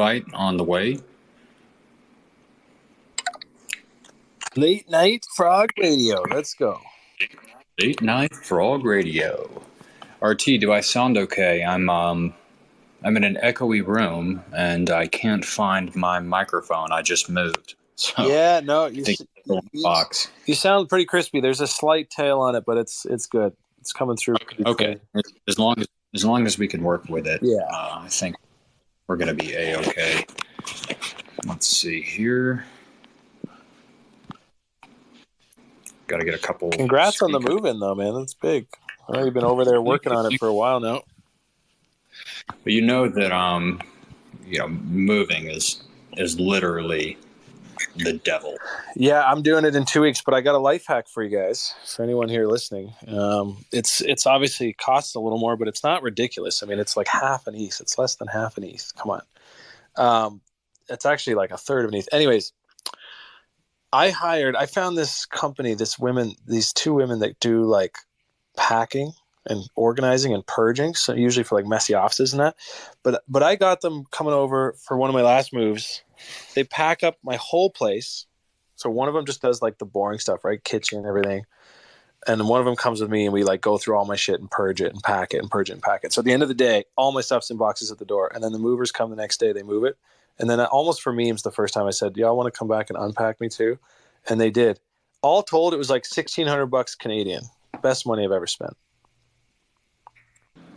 Fight on the way. Late night frog radio. Let's go. Late night frog radio. RT, do I sound okay? I'm in an echoey room and I can't find my microphone. I just moved. So yeah, no, box. You sound pretty crispy. There's a slight tail on it, but it's good. It's coming through. Okay. As long as we can work with it. Yeah. I think we're gonna be a-okay. Let's see here. Got to get a couple. Congrats on the move-in, though, man. That's big. I know you've been over there working on it for a while now. But you know that moving is literally the devil. Yeah, I'm doing it in 2 weeks, but I got a life hack for you guys. For anyone here listening, it's obviously costs a little more, but it's not ridiculous. I mean, it's like half an ETH. It's less than half an ETH. Come on, it's actually like a third of an ETH. Anyways. I found this company, these two women that do like packing and organizing and purging. So usually for like messy offices and that, but I got them coming over for one of my last moves. They pack up my whole place. So one of them just does like the boring stuff, right? Kitchen and everything. And then one of them comes with me and we like go through all my shit and purge it and pack it and purge it and pack it. So at the end of the day, all my stuff's in boxes at the door. And then the movers come the next day, they move it. And then almost for memes, the first time I said, y'all want to come back and unpack me too? And they did. All told, it was like $1,600 Canadian. Best money I've ever spent.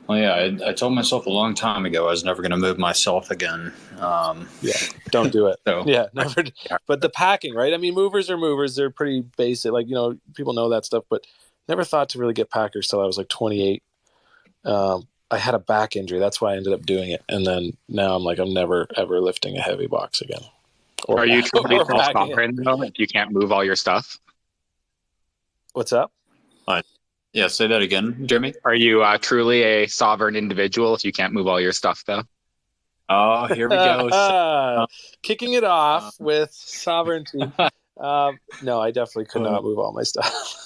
Well, yeah, I told myself a long time ago I was never going to move myself again. Yeah, don't do it. So, yeah, never. But the packing, right? I mean, movers are movers. They're pretty basic. Like, people know that stuff, but never thought to really get packers till I was like 28. I had a back injury. That's why I ended up doing it. And then now I'm like, I'm never, ever lifting a heavy box again. Are you truly self-sovereign though if you can't move all your stuff? What's up? Yeah, say that again, Jeremy. Are you truly a sovereign individual if you can't move all your stuff though? Oh, here we go. Kicking it off with sovereignty. No, I definitely could not move all my stuff.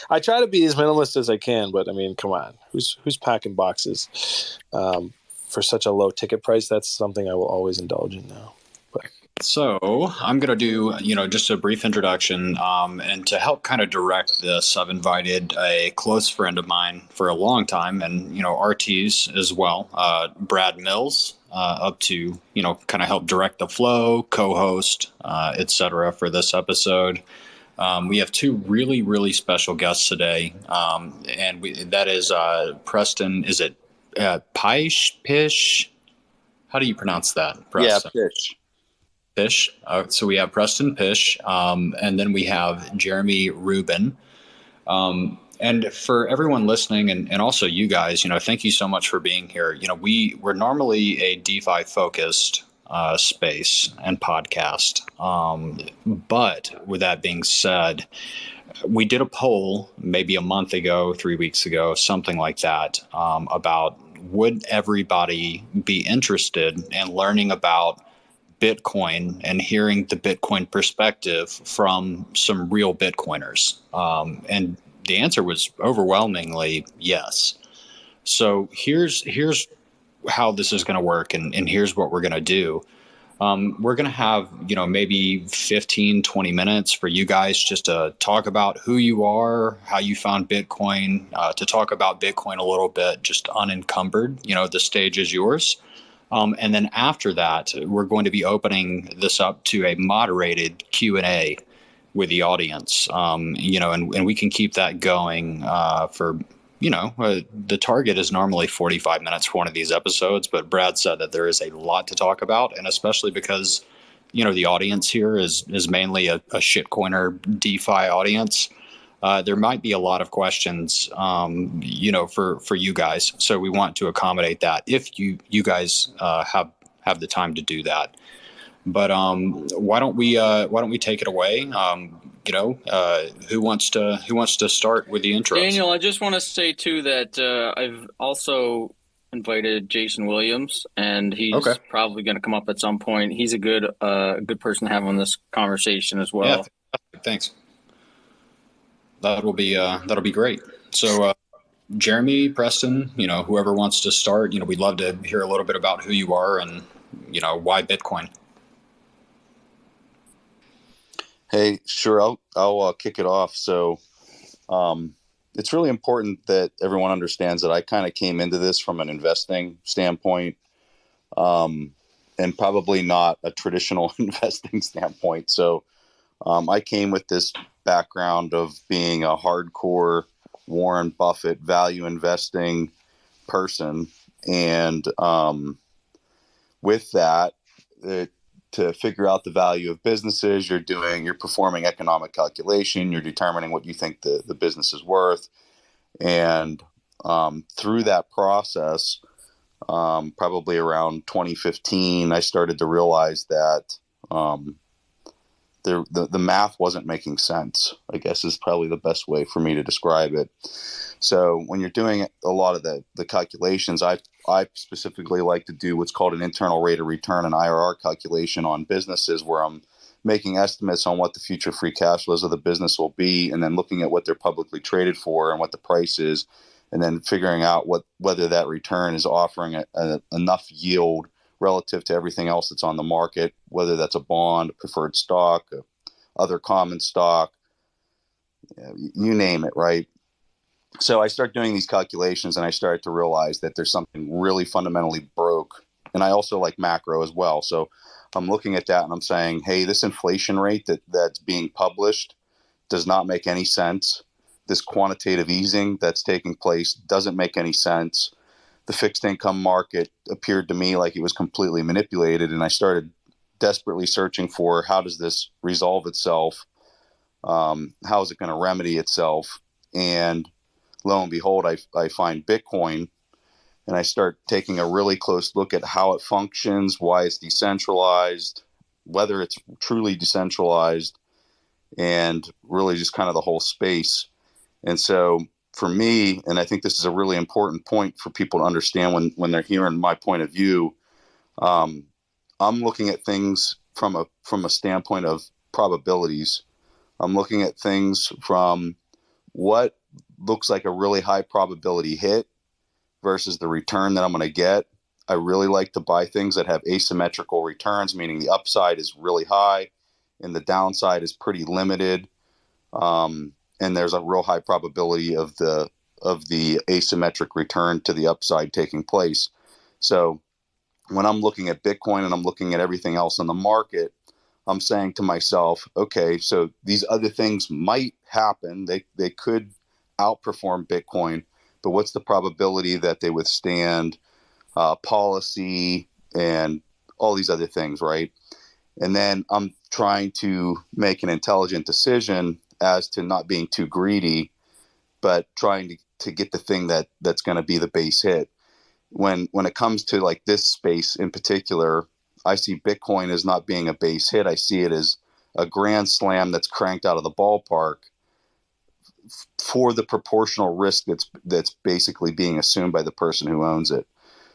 I try to be as minimalist as I can, but I mean, come on, who's packing boxes for such a low ticket price? That's something I will always indulge in now. But. So I'm going to do, just a brief introduction, and to help kind of direct this, I've invited a close friend of mine for a long time, and RTs as well, Brad Mills, up to kind of help direct the flow, co-host, etc. for this episode. We have two really, really special guests today, and that is Preston. Is it Pysh? How do you pronounce that, Preston? Yeah, Pysh. Pysh. So we have Preston Pysh, and then we have Jeremy Rubin. And for everyone listening, and also you guys, thank you so much for being here. We're normally a DeFi focused space and podcast. But with that being said, we did a poll maybe a month ago, 3 weeks ago, something like that, about would everybody be interested in learning about Bitcoin and hearing the Bitcoin perspective from some real Bitcoiners. And the answer was overwhelmingly yes. So here's how this is going to work, and here's what we're going to do. We're going to have, maybe 15, 20 minutes for you guys just to talk about who you are, how you found Bitcoin, to talk about Bitcoin a little bit, just unencumbered. The stage is yours. And then after that, we're going to be opening this up to a moderated Q&A with the audience, and we can keep that going for, the target is normally 45 minutes for one of these episodes, but Brad said that there is a lot to talk about, and especially because, the audience here is mainly a shitcoiner DeFi audience. There might be a lot of questions, for you guys. So we want to accommodate that if you guys have the time to do that. But why don't we take it away? Who wants to start with the intro? Daniel, I just want to say too that I've also invited Jason Williams, and he's probably going to come up at some point. He's a good person to have on this conversation as well. Yeah, thanks. That'll be great. So, Jeremy, Preston, whoever wants to start, we'd love to hear a little bit about who you are and why Bitcoin? Hey, sure. I'll kick it off. So, it's really important that everyone understands that I kind of came into this from an investing standpoint, and probably not a traditional investing standpoint. So, I came with this background of being a hardcore Warren Buffett value investing person, and with that, to figure out the value of businesses, you're performing economic calculation, you're determining what you think the business is worth. And through that process, probably around 2015, I started to realize that the math wasn't making sense, I guess is probably the best way for me to describe it. So when you're doing a lot of the calculations, I specifically like to do what's called an internal rate of return, an IRR calculation on businesses, where I'm making estimates on what the future free cash flows of the business will be, and then looking at what they're publicly traded for and what the price is, and then figuring out whether that return is offering enough yield relative to everything else that's on the market, whether that's a bond, a preferred stock, other common stock, you name it, right? So I start doing these calculations, and I started to realize that there's something really fundamentally broke. And I also like macro as well. So I'm looking at that and I'm saying, hey, this inflation rate that's being published does not make any sense. This quantitative easing that's taking place doesn't make any sense. The fixed income market appeared to me like it was completely manipulated, and I started desperately searching for, how does this resolve itself? How is it going to remedy itself? And lo and behold, I find Bitcoin, and I start taking a really close look at how it functions, why it's decentralized, whether it's truly decentralized, and really just kind of the whole space. And so for me, and I think this is a really important point for people to understand when they're hearing my point of view, I'm looking at things from a standpoint of probabilities. I'm looking at things from what looks like a really high probability hit versus the return that I'm going to get. I really like to buy things that have asymmetrical returns, meaning the upside is really high and the downside is pretty limited. And there's a real high probability of the asymmetric return to the upside taking place. So when I'm looking at Bitcoin and I'm looking at everything else in the market, I'm saying to myself, okay, so these other things might happen. They could outperform Bitcoin, but what's the probability that they withstand policy and all these other things, right? And then I'm trying to make an intelligent decision as to not being too greedy, but trying to get the thing that's going to be the base hit. When it comes to like this space in particular, I see Bitcoin as not being a base hit. I see it as a grand slam that's cranked out of the ballpark for the proportional risk that's basically being assumed by the person who owns it.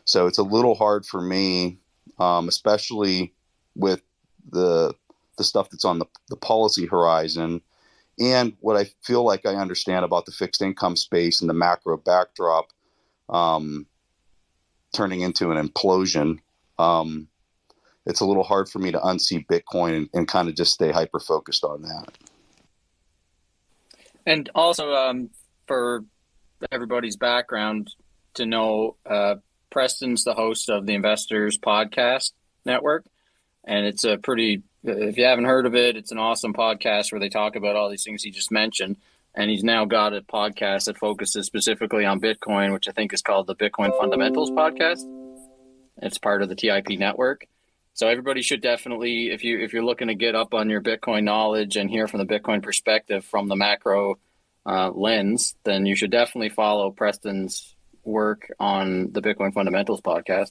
So it's a little hard for me, especially with the stuff that's on the policy horizon, and what I feel like I understand about the fixed income space and the macro backdrop turning into an implosion. It's a little hard for me to unsee Bitcoin and kind of just stay hyper-focused on that. And also, for everybody's background, to know, Preston's the host of the Investors Podcast Network, and it's a pretty, if you haven't heard of it, it's an awesome podcast where they talk about all these things he just mentioned. And he's now got a podcast that focuses specifically on Bitcoin, which I think is called the Bitcoin Fundamentals Podcast. It's part of the TIP network. So everybody should definitely, if you're looking to get up on your Bitcoin knowledge and hear from the Bitcoin perspective from the macro lens, then you should definitely follow Preston's work on the Bitcoin Fundamentals Podcast.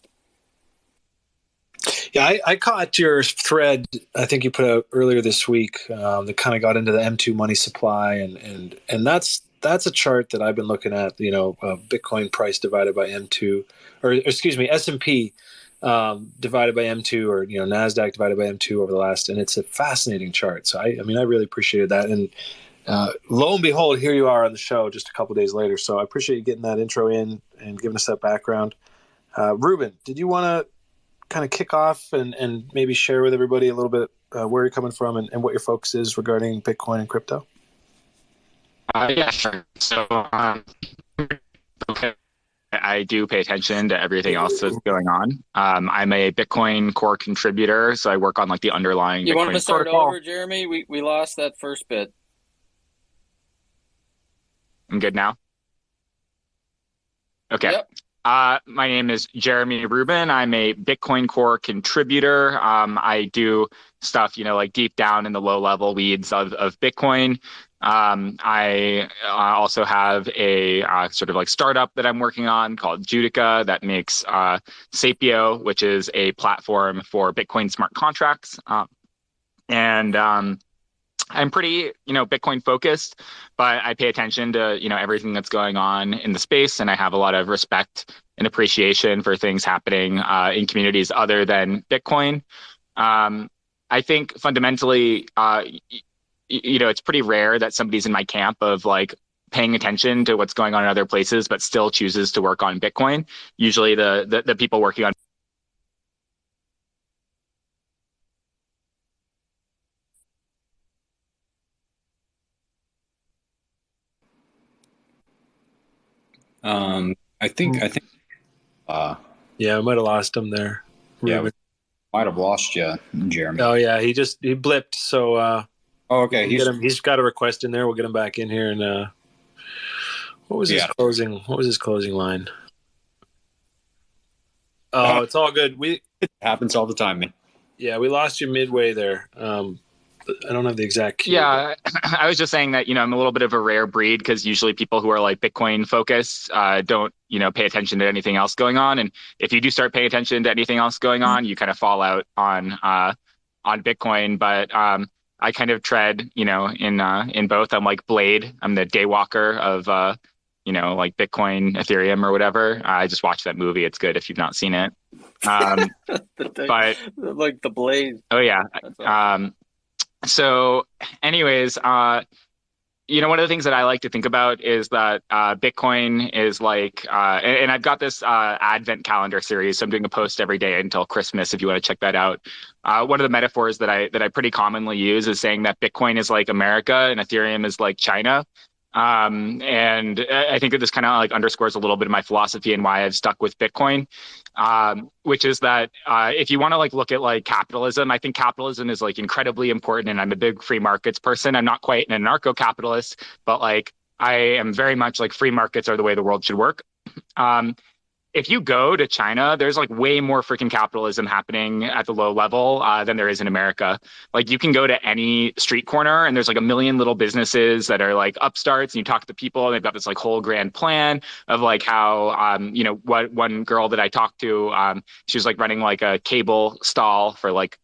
Yeah, I caught your thread, I think you put out earlier this week, that kind of got into the M2 money supply, and that's a chart that I've been looking at, Bitcoin price divided by M2, or excuse me, S&P divided by M2, or NASDAQ divided by M2 over the last, and it's a fascinating chart. So I really appreciated that, and lo and behold, here you are on the show just a couple days later. So I appreciate you getting that intro in and giving us that background. Rubin, did you want to kind of kick off and maybe share with everybody a little bit where you're coming from and what your focus is regarding Bitcoin and crypto? Yeah, sure. So, okay. I do pay attention to everything else that's going on. I'm a Bitcoin core contributor, so I work on like the underlying You Bitcoin want to start protocol. over, Jeremy? We lost that first bit. I'm good now. Okay. Yep. My name is Jeremy Rubin. I'm a Bitcoin core contributor. I do stuff, like deep down in the low level weeds of Bitcoin. I also have a sort of like startup that I'm working on called Judica that makes Sapio, which is a platform for Bitcoin smart contracts. And I'm pretty, Bitcoin focused, but I pay attention to, everything that's going on in the space. And I have a lot of respect and appreciation for things happening in communities other than Bitcoin. I think fundamentally, it's pretty rare that somebody's in my camp of like paying attention to what's going on in other places, but still chooses to work on Bitcoin. Usually the people working on I think yeah, I might have lost him there. Yeah, we might have lost you, Jeremy. Oh yeah, he blipped. So okay, he's got a request in there. We'll get him back in here. And what was his closing line? Oh, it's all good. It happens all the time, man. Yeah, we lost you midway there. I don't have the exact cue. Yeah, I was just saying that, I'm a little bit of a rare breed because usually people who are like Bitcoin focused don't, pay attention to anything else going on. And if you do start paying attention to anything else going on, you kind of fall out on Bitcoin. But I kind of tread, in both. I'm like Blade. I'm the daywalker of, like Bitcoin, Ethereum or whatever. I just watched that movie. It's good if you've not seen it. But like the Blade. Oh yeah. So anyways, one of the things that I like to think about is that Bitcoin is like, and I've got this Advent calendar series, so I'm doing a post every day until Christmas if you want to check that out. One of the metaphors that I pretty commonly use is saying that Bitcoin is like America and Ethereum is like China. And I think that this kind of like underscores a little bit of my philosophy and why I've stuck with Bitcoin, which is that if you want to like look at like capitalism, I think capitalism is like incredibly important. And I'm a big free markets person. I'm not quite an anarcho-capitalist, but like I am very much like free markets are the way the world should work. If you go to China, there's like way more freaking capitalism happening at the low level than there is in America. Like you can go to any street corner and there's like a million little businesses that are like upstarts, and you talk to the people and they've got this like whole grand plan of like how, what one girl that I talked to, she was like running like a cable stall for like,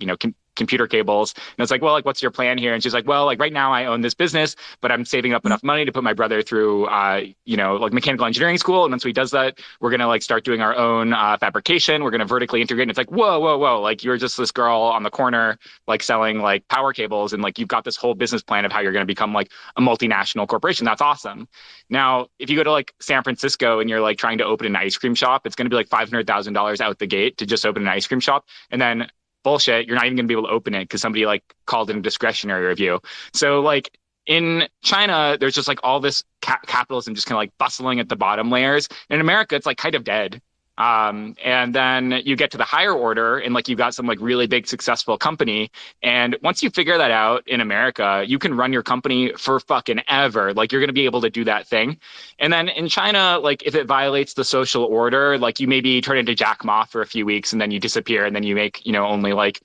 computer cables. And it's like, well, like, what's your plan here? And she's like, well, like right now I own this business, but I'm saving up enough money to put my brother through, like mechanical engineering school. And once he does that, we're going to like start doing our own fabrication. We're going to vertically integrate. And it's like, whoa. Like you're just this girl on the corner, like selling like power cables. And like, you've got this whole business plan of how you're going to become like a multinational corporation. That's awesome. Now, if you go to like San Francisco and you're like trying to open an ice cream shop, it's going to be like $500,000 out the gate to just open an ice cream shop. And then bullshit, you're not even going to be able to open it because somebody like called in a discretionary review. So like in China, there's just like all this capitalism just kind of like bustling at the bottom layers. In America, it's like kind of dead. And then you get to the higher order and like you've got some like really big successful company. And once you figure that out in America, you can run your company for fucking ever. Like you're going to be able to do that thing. And then in China, like if it violates the social order, like you maybe turn into Jack Ma for a few weeks and then you disappear and then you make, only like,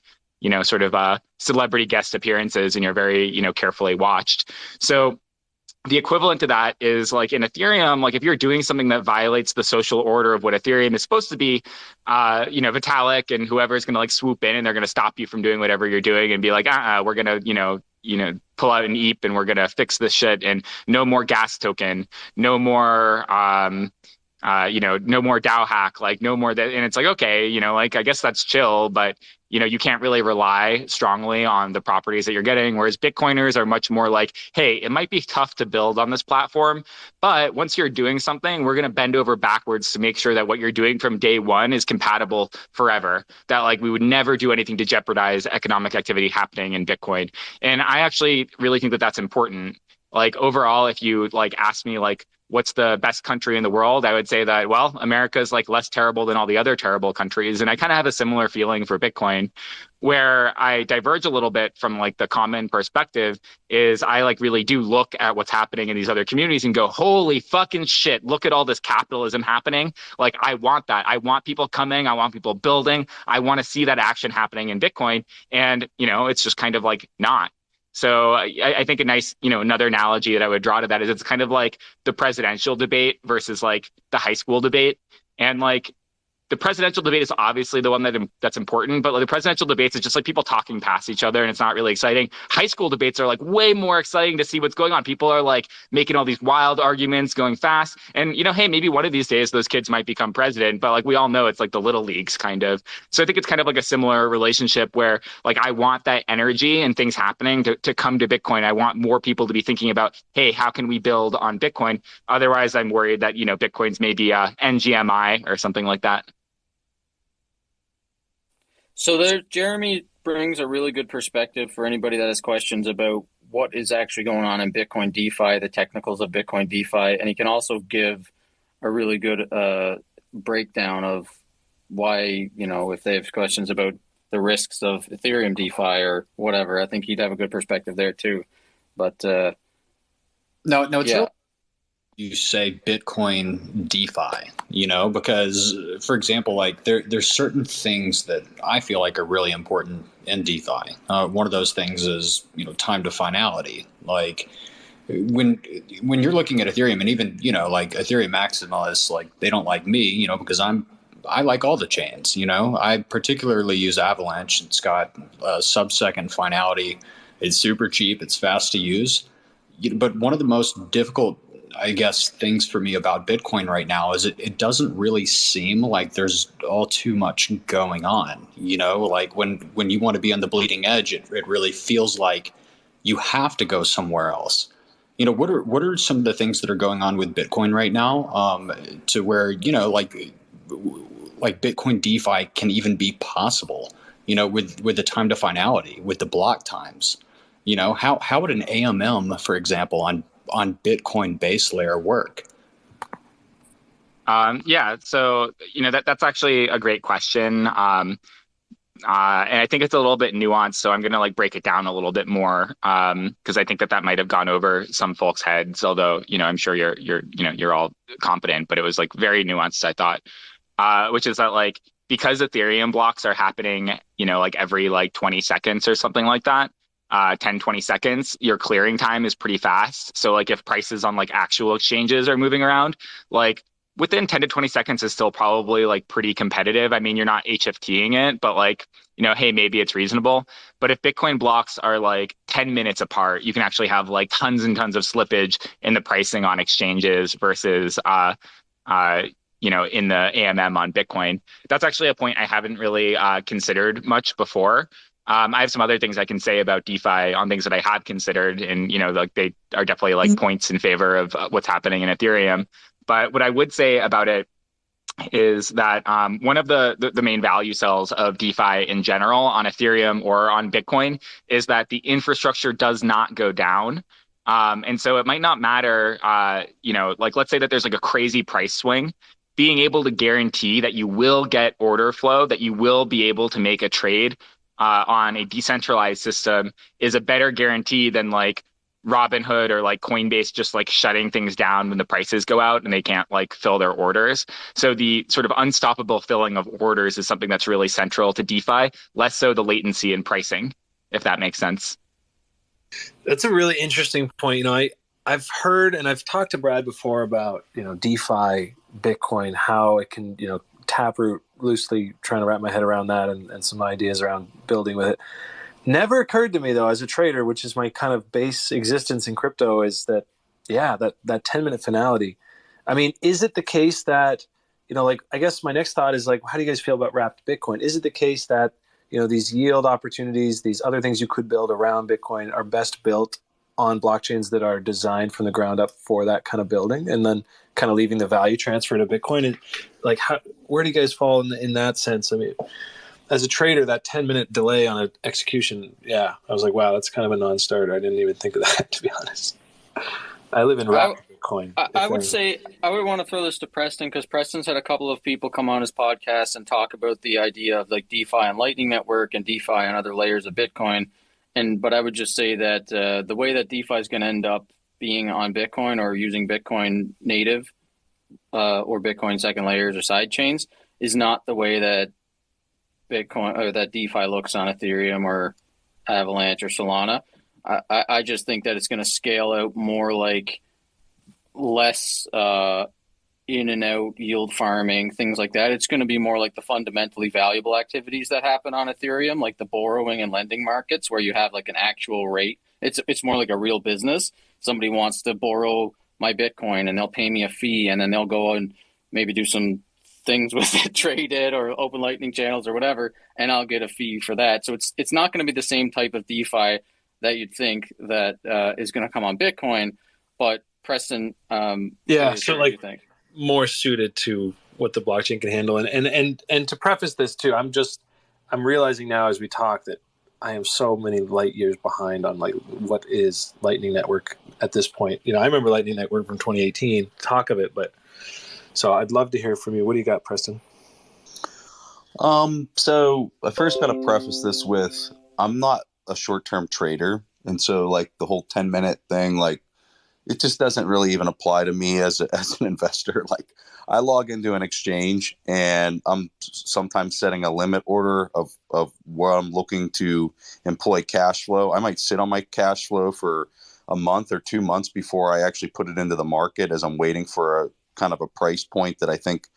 sort of celebrity guest appearances and you're very, carefully watched. So the equivalent to that is like in Ethereum, like if you're doing something that violates the social order of what Ethereum is supposed to be, Vitalik and whoever is going to like swoop in and they're going to stop you from doing whatever you're doing and be like, we're going to, pull out an EAP and we're going to fix this shit and no more gas token, no more, no more DAO hack, like no more that. And it's like, okay, like I guess that's chill, but you can't really rely strongly on the properties that you're getting. Whereas Bitcoiners are much more like, hey, it might be tough to build on this platform, but once you're doing something, we're going to bend over backwards to make sure that what you're doing from day one is compatible forever. That like we would never do anything to jeopardize economic activity happening in Bitcoin. And I actually really think that that's important. Like overall, if you like ask me like, what's the best country in the world? I would say that, well, America is like less terrible than all the other terrible countries. And I kind of have a similar feeling for Bitcoin. Where I diverge a little bit from like the common perspective is I like really do look at what's happening in these other communities and go, holy fucking shit, look at all this capitalism happening. Like I want that. I want people coming. I want people building. I want to see that action happening in Bitcoin. And, it's just kind of like not. So I think a nice, another analogy that I would draw to that is it's kind of like the presidential debate versus like the high school debate. And like the presidential debate is obviously the one that's important, but like the presidential debates is just like people talking past each other and it's not really exciting. High school debates are like way more exciting to see what's going on. People are like making all these wild arguments, going fast. And, hey, maybe one of these days those kids might become president, but like we all know it's like the little leagues kind of. So I think it's kind of like a similar relationship where like I want that energy and things happening to come to Bitcoin. I want more people to be thinking about, hey, how can we build on Bitcoin? Otherwise, I'm worried that, Bitcoin's maybe NGMI or something like that. So Jeremy brings a really good perspective for anybody that has questions about what is actually going on in Bitcoin DeFi, the technicals of Bitcoin DeFi, and he can also give a really good breakdown of why, if they have questions about the risks of Ethereum DeFi or whatever. I think he'd have a good perspective there too. But no, it's really you say Bitcoin DeFi, because for example, like there's certain things that I feel like are really important in DeFi. One of those things is, time to finality. Like when you're looking at Ethereum and even, like Ethereum maximalists, like they don't like me, because I like all the chains, I particularly use Avalanche. It's got sub-second finality. It's super cheap. It's fast to use. But one of the most difficult, I guess, things for me about Bitcoin right now is it doesn't really seem like there's all too much going on. Like when you want to be on the bleeding edge, it really feels like you have to go somewhere else. What are some of the things that are going on with Bitcoin right now to where, like Bitcoin DeFi can even be possible, with the time to finality, with the block times. How would an AMM, for example, on Bitcoin base layer work? So that's actually a great question, and I think it's a little bit nuanced. So I'm going to like break it down a little bit more because I think that might have gone over some folks' heads. Although I'm sure you're all competent, but it was like very nuanced, I thought, which is that like because Ethereum blocks are happening, like every like 20 seconds or something like that. 10, 20 seconds, your clearing time is pretty fast. So like if prices on like actual exchanges are moving around, like within 10 to 20 seconds is still probably like pretty competitive. I mean, you're not HFTing it, but like, hey, maybe it's reasonable. But if Bitcoin blocks are like 10 minutes apart, you can actually have like tons and tons of slippage in the pricing on exchanges versus, in the AMM on Bitcoin. That's actually a point I haven't really considered much before. I have some other things I can say about DeFi on things that I have considered, and like they are definitely like points in favor of what's happening in Ethereum. But what I would say about it is that one of the main value cells of DeFi in general on Ethereum or on Bitcoin is that the infrastructure does not go down. And so it might not matter, like let's say that there's like a crazy price swing. Being able to guarantee that you will get order flow, that you will be able to make a trade on a decentralized system is a better guarantee than like Robinhood or like Coinbase just like shutting things down when the prices go out and they can't like fill their orders. So the sort of unstoppable filling of orders is something that's really central to DeFi, less so the latency in pricing, if that makes sense. That's a really interesting point. I've heard and I've talked to Brad before about, DeFi, Bitcoin, how it can, taproot loosely, trying to wrap my head around that and some ideas around building with it. Never occurred to me though, as a trader, which is my kind of base existence in crypto, is that, that 10-minute finality. I mean, is it the case that, like, I guess my next thought is like, how do you guys feel about wrapped Bitcoin? Is it the case that, these yield opportunities, these other things you could build around Bitcoin are best built on blockchains that are designed from the ground up for that kind of building, and then kind of leaving the value transfer to Bitcoin? And like, where do you guys fall in that sense? I mean, as a trader, that 10-minute delay on an execution, I was like, wow, that's kind of a non-starter. I didn't even think of that, to be honest. I live in wrapped Bitcoin. I would say I would want to throw this to Preston, because Preston's had a couple of people come on his podcast and talk about the idea of like DeFi and Lightning Network and DeFi and other layers of Bitcoin. But I would just say that the way that DeFi is going to end up being on Bitcoin or using Bitcoin native or Bitcoin second layers or side chains is not the way that Bitcoin or that DeFi looks on Ethereum or Avalanche or Solana. I just think that it's going to scale out more like less in and out yield farming, things like that. It's going to be more like the fundamentally valuable activities that happen on Ethereum, like the borrowing and lending markets, where you have like an actual rate. It's more like a real business. Somebody wants to borrow my Bitcoin and they'll pay me a fee, and then they'll go and maybe do some things with it, trade it or open Lightning channels or whatever, and I'll get a fee for that. So it's not going to be the same type of DeFi that you'd think that is going to come on Bitcoin. But Preston, so like more suited to what the blockchain can handle. And to preface this too, I'm realizing now as we talk that I am so many light years behind on like what is Lightning Network at this point. I remember Lightning Network from 2018, talk of it, but so I'd love to hear from you. What do you got, Preston? So I first got to preface this with, I'm not a short-term trader. And so like the whole 10-minute thing, like it just doesn't really even apply to me as an investor. Like I log into an exchange and I'm sometimes setting a limit order of where I'm looking to employ cash flow. I might sit on my cash flow for a month or 2 months before I actually put it into the market, as I'm waiting for a kind of a price point that I think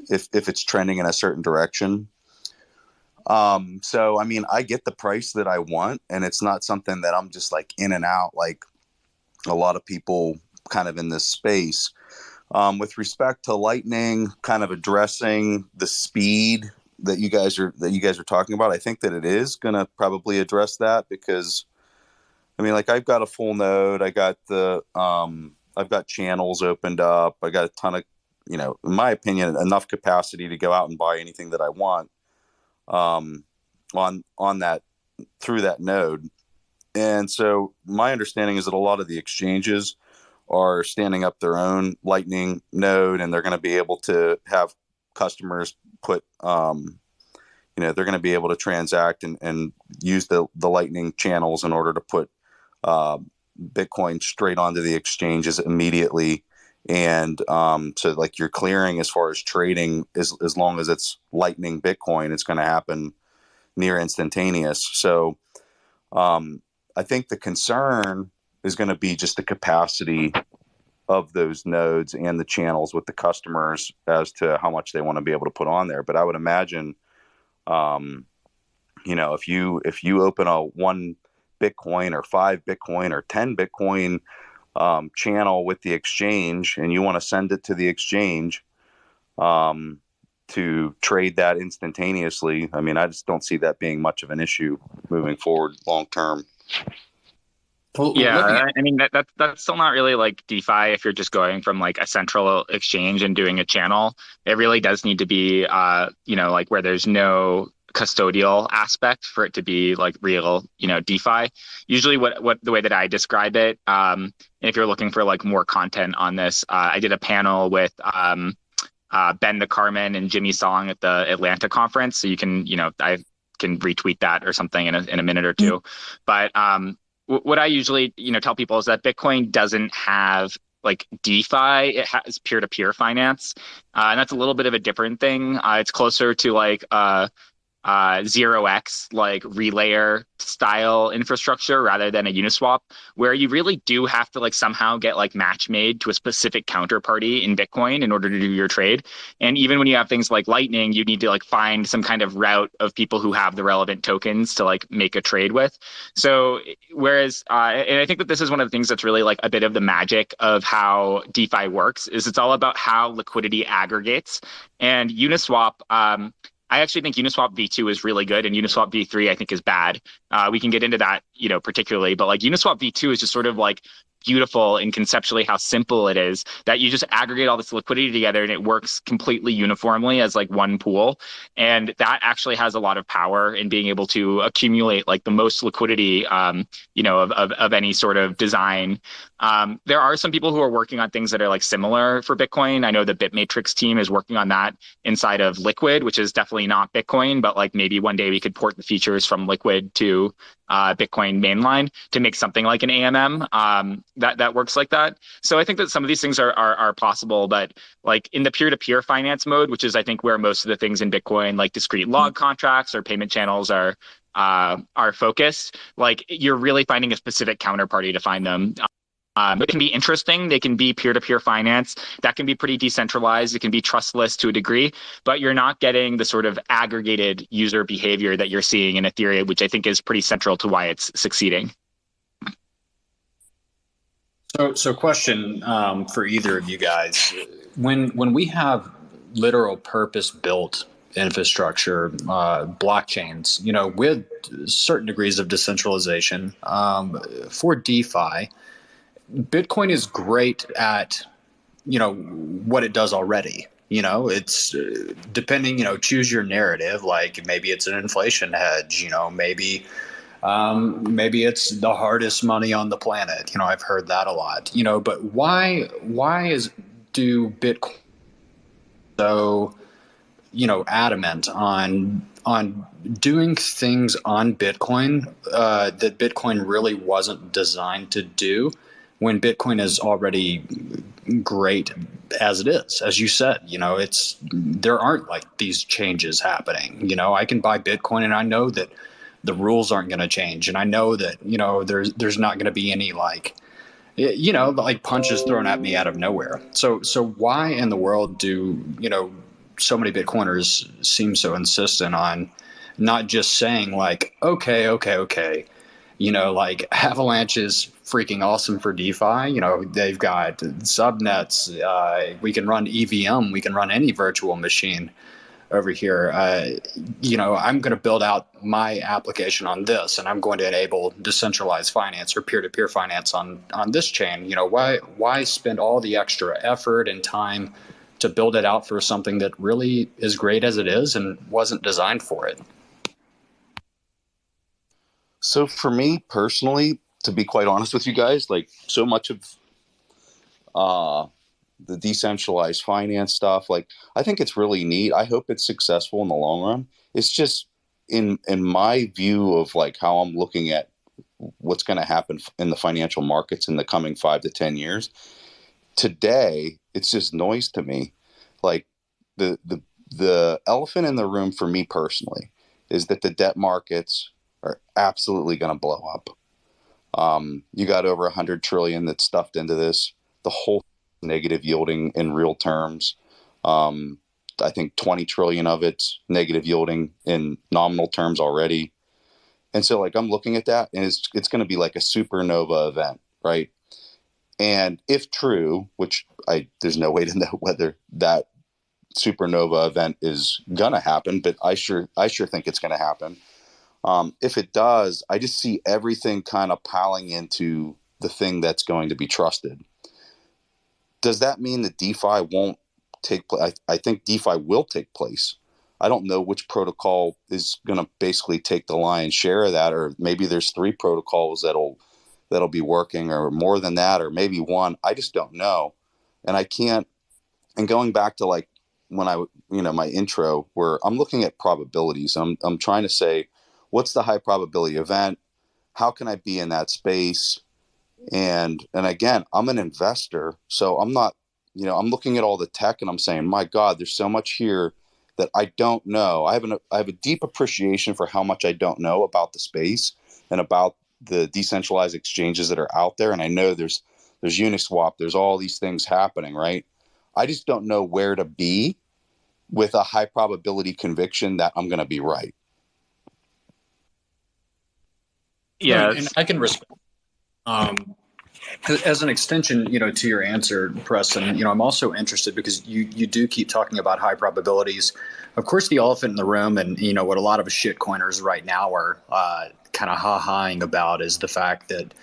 if it's trending in a certain direction. So, I mean, I get the price that I want, and it's not something that I'm just like in and out, like a lot of people kind of in this space. With respect to Lightning kind of addressing the speed that you guys are talking about, I think that it is going to probably address that, because I mean, like I've got a full node. I got I've got channels opened up. I got a ton of, in my opinion, enough capacity to go out and buy anything that I want on that through that node. And so my understanding is that a lot of the exchanges are standing up their own Lightning node, and they're going to be able to have customers put, they're going to be able to transact and use the Lightning channels in order to put Bitcoin straight onto the exchanges immediately. And so like your clearing as far as trading, as long as it's Lightning Bitcoin, it's going to happen near instantaneous. So I think the concern is going to be just the capacity of those nodes and the channels with the customers as to how much they want to be able to put on there. But I would imagine, if you open a 1 Bitcoin or 5 Bitcoin or 10 Bitcoin channel with the exchange, and you want to send it to the exchange to trade that instantaneously, I mean, I just don't see that being much of an issue moving forward long term. Yeah, I mean that's still not really like DeFi if you're just going from like a central exchange and doing a channel. It really does need to be like where there's no custodial aspect for it to be like real, DeFi. Usually what the way that I describe it, and if you're looking for like more content on this, I did a panel with Ben the Carmen and Jimmy Song at the Atlanta conference. So you can, I can retweet that or something in a minute or two. But what I usually, tell people is that Bitcoin doesn't have like DeFi. It has peer-to-peer finance. And that's a little bit of a different thing. It's closer to like 0x like relayer style infrastructure rather than a Uniswap, where you really do have to like somehow get like match made to a specific counterparty in Bitcoin in order to do your trade. And even when you have things like Lightning, you need to like find some kind of route of people who have the relevant tokens to like make a trade with. So whereas, and I think that this is one of the things that's really like a bit of the magic of how DeFi works, is it's all about how liquidity aggregates. And Uniswap, I actually think Uniswap v2 is really good, and Uniswap v3 I think is bad. We can get into that, particularly, but like Uniswap v2 is just sort of like beautiful in conceptually how simple it is, that you just aggregate all this liquidity together and it works completely uniformly as like one pool. And that actually has a lot of power in being able to accumulate like the most liquidity, of any sort of design. There are some people who are working on things that are like similar for Bitcoin. I know the BitMatrix team is working on that inside of Liquid, which is definitely not Bitcoin, but like maybe one day we could port the features from Liquid to Bitcoin mainline to make something like an AMM that works like that. So I think that some of these things are possible, but like in the peer-to-peer finance mode, which is I think where most of the things in Bitcoin, like discrete log contracts or payment channels are focused, like you're really finding a specific counterparty to find them. It can be interesting. They can be peer-to-peer finance. That can be pretty decentralized. It can be trustless to a degree, but you're not getting the sort of aggregated user behavior that you're seeing in Ethereum, which I think is pretty central to why it's succeeding. So question for either of you guys: when we have literal purpose-built infrastructure, blockchains, with certain degrees of decentralization for DeFi. Bitcoin is great at, what it does already. It's depending, choose your narrative. Like maybe it's an inflation hedge, maybe it's the hardest money on the planet. I've heard that a lot, but why do Bitcoin so, adamant on doing things on Bitcoin that Bitcoin really wasn't designed to do, when Bitcoin is already great as it is? As you said, there aren't like these changes happening. I can buy Bitcoin and I know that the rules aren't going to change, and I know that there's not going to be any like punches thrown at me out of nowhere. So why in the world do so many Bitcoiners seem so insistent on not just saying like, okay, like Avalanche is freaking awesome for DeFi. They've got subnets. We can run EVM. We can run any virtual machine over here. I'm going to build out my application on this, and I'm going to enable decentralized finance or peer-to-peer finance on this chain. Why spend all the extra effort and time to build it out for something that really is great as it is and wasn't designed for it? So for me personally, to be quite honest with you guys, like so much of the decentralized finance stuff, like I think it's really neat. I hope it's successful in the long run. It's just in my view of like how I'm looking at what's going to happen in the financial markets in the coming 5 to 10 years. Today, it's just noise to me. Like the elephant in the room for me personally is that the debt markets are absolutely going to blow up. You got over 100 trillion that's stuffed into this. The whole negative yielding in real terms. I think 20 trillion of it's negative yielding in nominal terms already. And so like I'm looking at that, and it's going to be like a supernova event, right? And if true, which there's no way to know whether that supernova event is going to happen, but I sure think it's going to happen. If it does, I just see everything kind of piling into the thing that's going to be trusted. Does that mean that DeFi won't take place? I think DeFi will take place. I don't know which protocol is going to basically take the lion's share of that, or maybe there's 3 protocols that'll be working, or more than that, or maybe 1. I just don't know. And I can't. And going back to like when my intro, where I'm looking at probabilities, I'm trying to say, what's the high probability event? How can I be in that space? And again, I'm an investor, so I'm not, I'm looking at all the tech and I'm saying, my God, there's so much here that I don't know. I have a deep appreciation for how much I don't know about the space and about the decentralized exchanges that are out there. And I know there's Uniswap, there's all these things happening, right? I just don't know where to be with a high probability conviction that I'm going to be right. Yeah, and I can respect. As an extension, to your answer, Preston, I'm also interested because you do keep talking about high probabilities. Of course, the elephant in the room, and what a lot of shitcoiners right now are kind of ha-haing about is the fact that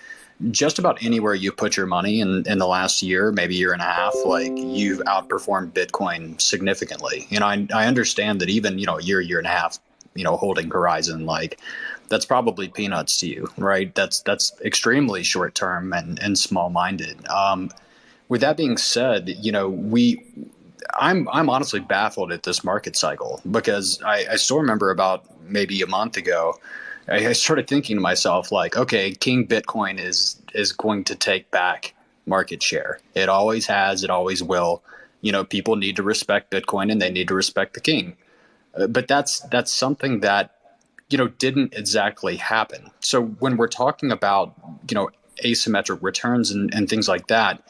just about anywhere you put your money in the last year, maybe year and a half, like you've outperformed Bitcoin significantly. I understand that even a year and a half, holding Horizon, like that's probably peanuts to you, right? That's extremely short term and small minded. With that being said, I'm honestly baffled at this market cycle because I still remember about maybe a month ago, I started thinking to myself like, okay, King Bitcoin is going to take back market share. It always has, it always will. People need to respect Bitcoin and they need to respect the king. But that's something that didn't exactly happen. So when we're talking about asymmetric returns and things like that,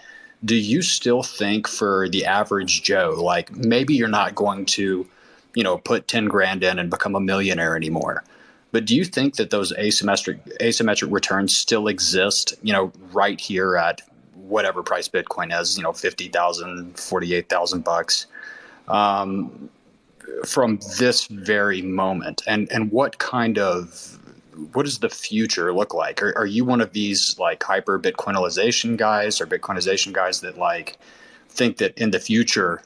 do you still think for the average Joe, like maybe you're not going to put 10 grand in and become a millionaire anymore, but do you think that those asymmetric returns still exist right here at whatever price Bitcoin is, 50,000, 48,000 bucks, from this very moment, and what does the future look like? Are you one of these like hyper Bitcoinization guys or Bitcoinization guys that like think that in the future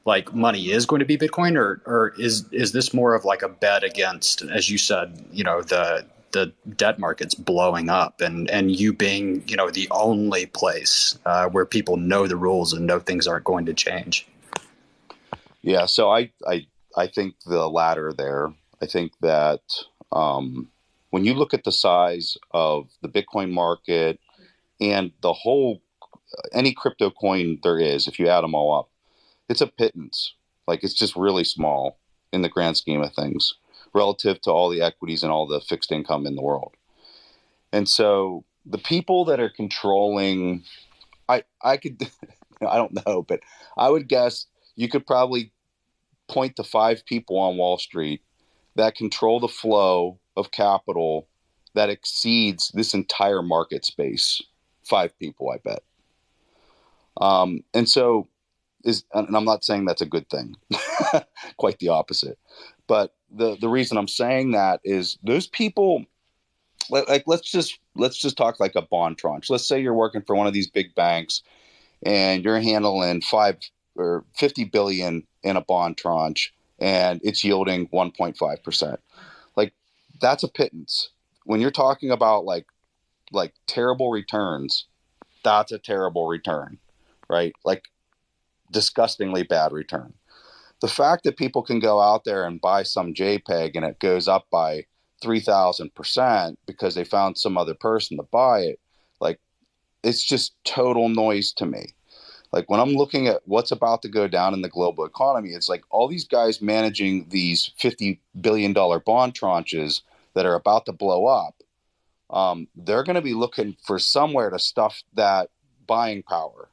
like money is going to be Bitcoin, or is this more of like a bet against, as you said, the debt markets blowing up and you being the only place where people know the rules and know things aren't going to change? Yeah, so I think the latter there. I think that when you look at the size of the Bitcoin market and the whole, any crypto coin there is, if you add them all up, it's a pittance. Like it's just really small in the grand scheme of things relative to all the equities and all the fixed income in the world. And so the people that are controlling, I could, I don't know, but I would guess you could probably point to 5 people on Wall Street that control the flow of capital that exceeds this entire market space. 5 people, I bet. And so and I'm not saying that's a good thing, quite the opposite. But the reason I'm saying that is those people, like let's just talk like a bond tranche. Let's say you're working for one of these big banks and you're handling 5 or 50 billion in a bond tranche and it's yielding 1.5%. Like that's a pittance. When you're talking about like terrible returns, that's a terrible return, right? Like disgustingly bad return. The fact that people can go out there and buy some JPEG and it goes up by 3,000% because they found some other person to buy it, like it's just total noise to me. Like when I'm looking at what's about to go down in the global economy, it's like all these guys managing these $50 billion bond tranches that are about to blow up. They're going to be looking for somewhere to stuff that buying power,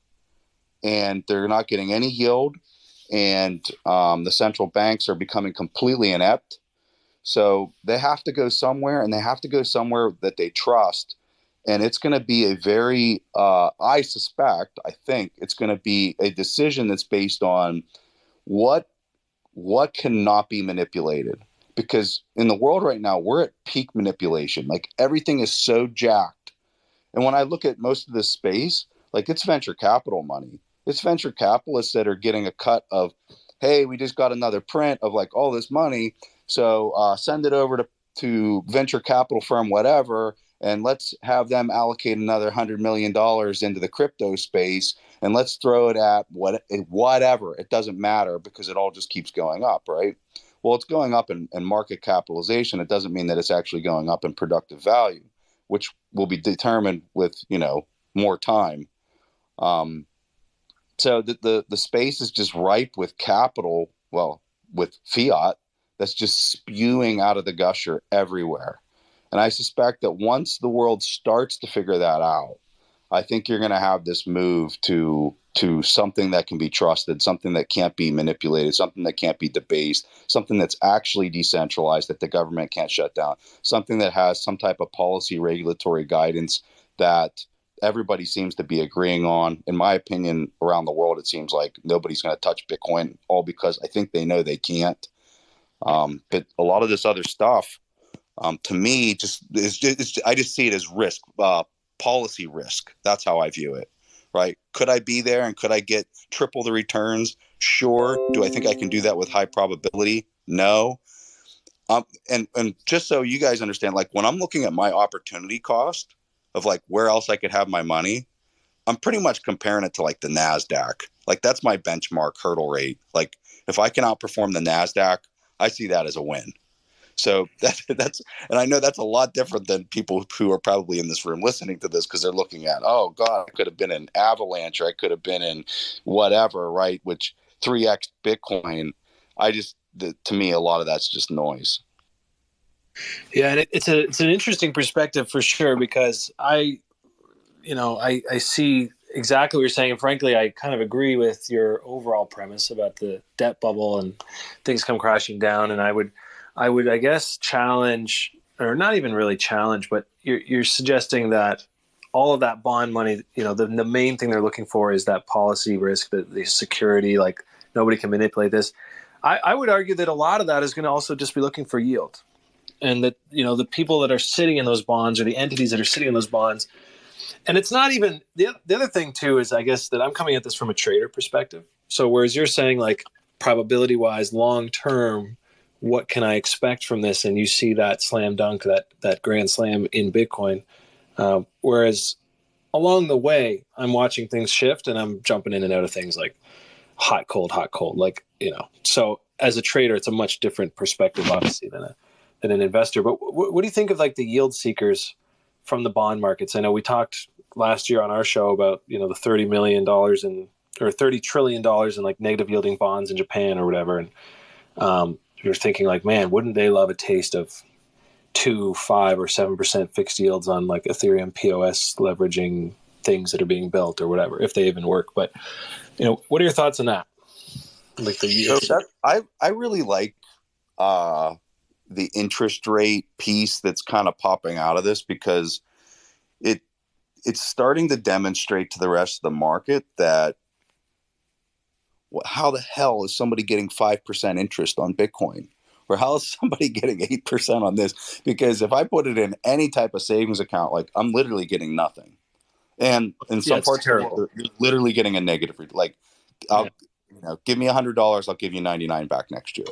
and they're not getting any yield. And the central banks are becoming completely inept. So they have to go somewhere, and they have to go somewhere that they trust. And it's going to be a very, I think it's going to be a decision that's based on what cannot be manipulated. Because in the world right now, we're at peak manipulation. Like everything is so jacked. And when I look at most of this space, like it's venture capital money. It's venture capitalists that are getting a cut of, hey, we just got another print of like all this money. So send it over to venture capital firm, whatever, and let's have them allocate another $100 million into the crypto space. And let's throw it at whatever. It doesn't matter because it all just keeps going up, right? Well, it's going up in market capitalization. It doesn't mean that it's actually going up in productive value, which will be determined with, more time. So the space is just ripe with capital. Well, with fiat that's just spewing out of the gusher everywhere. And I suspect that once the world starts to figure that out, I think you're going to have this move to something that can be trusted, something that can't be manipulated, something that can't be debased, something that's actually decentralized that the government can't shut down, something that has some type of policy regulatory guidance that everybody seems to be agreeing on. In my opinion, around the world, it seems like nobody's going to touch Bitcoin, all because I think they know they can't. But a lot of this other stuff, to me, I just see it as risk, policy risk. That's how I view it, right? Could I be there and could I get triple the returns? Sure. Do I think I can do that with high probability? No. And just so you guys understand, like when I'm looking at my opportunity cost of like where else I could have my money, I'm pretty much comparing it to like the NASDAQ. Like that's my benchmark hurdle rate. Like if I can outperform the NASDAQ, I see that as a win. So that's, and I know that's a lot different than people who are probably in this room listening to this, because they're looking at, oh God, I could have been in Avalanche, or I could have been in whatever, right? Which 3x Bitcoin. To me, a lot of that's just noise. Yeah, and it's an interesting perspective for sure, because I see exactly what you're saying, and frankly, I kind of agree with your overall premise about the debt bubble and things come crashing down. And I would, I guess, challenge, or not even really challenge, but you're suggesting that all of that bond money, the main thing they're looking for is that policy risk, the security, like nobody can manipulate this. I would argue that a lot of that is going to also just be looking for yield, and that the people that are sitting in those bonds, or the entities that are sitting in those bonds. And it's not even the other thing too is, I guess, that I'm coming at this from a trader perspective. So whereas you're saying like probability wise, long term, what can I expect from this? And you see that slam dunk, that grand slam in Bitcoin. Whereas along the way, I'm watching things shift and I'm jumping in and out of things like hot, cold, like, so as a trader, it's a much different perspective, obviously, than an investor. But what do you think of like the yield seekers from the bond markets? I know we talked last year on our show about, the $30 million or $30 trillion in like negative yielding bonds in Japan or whatever. And you're thinking like, man, wouldn't they love a taste of 2, 5, or 7% fixed yields on like Ethereum POS leveraging things that are being built or whatever, if they even work. But, what are your thoughts on that? Like the yield. So I really like the interest rate piece that's kind of popping out of this, because it's starting to demonstrate to the rest of the market that how the hell is somebody getting 5% interest on Bitcoin? Or how is somebody getting 8% on this? Because if I put it in any type of savings account, like I'm literally getting nothing. And in some parts of the world, you're literally getting a negative. Like, give me $100, I'll give you 99 back next year.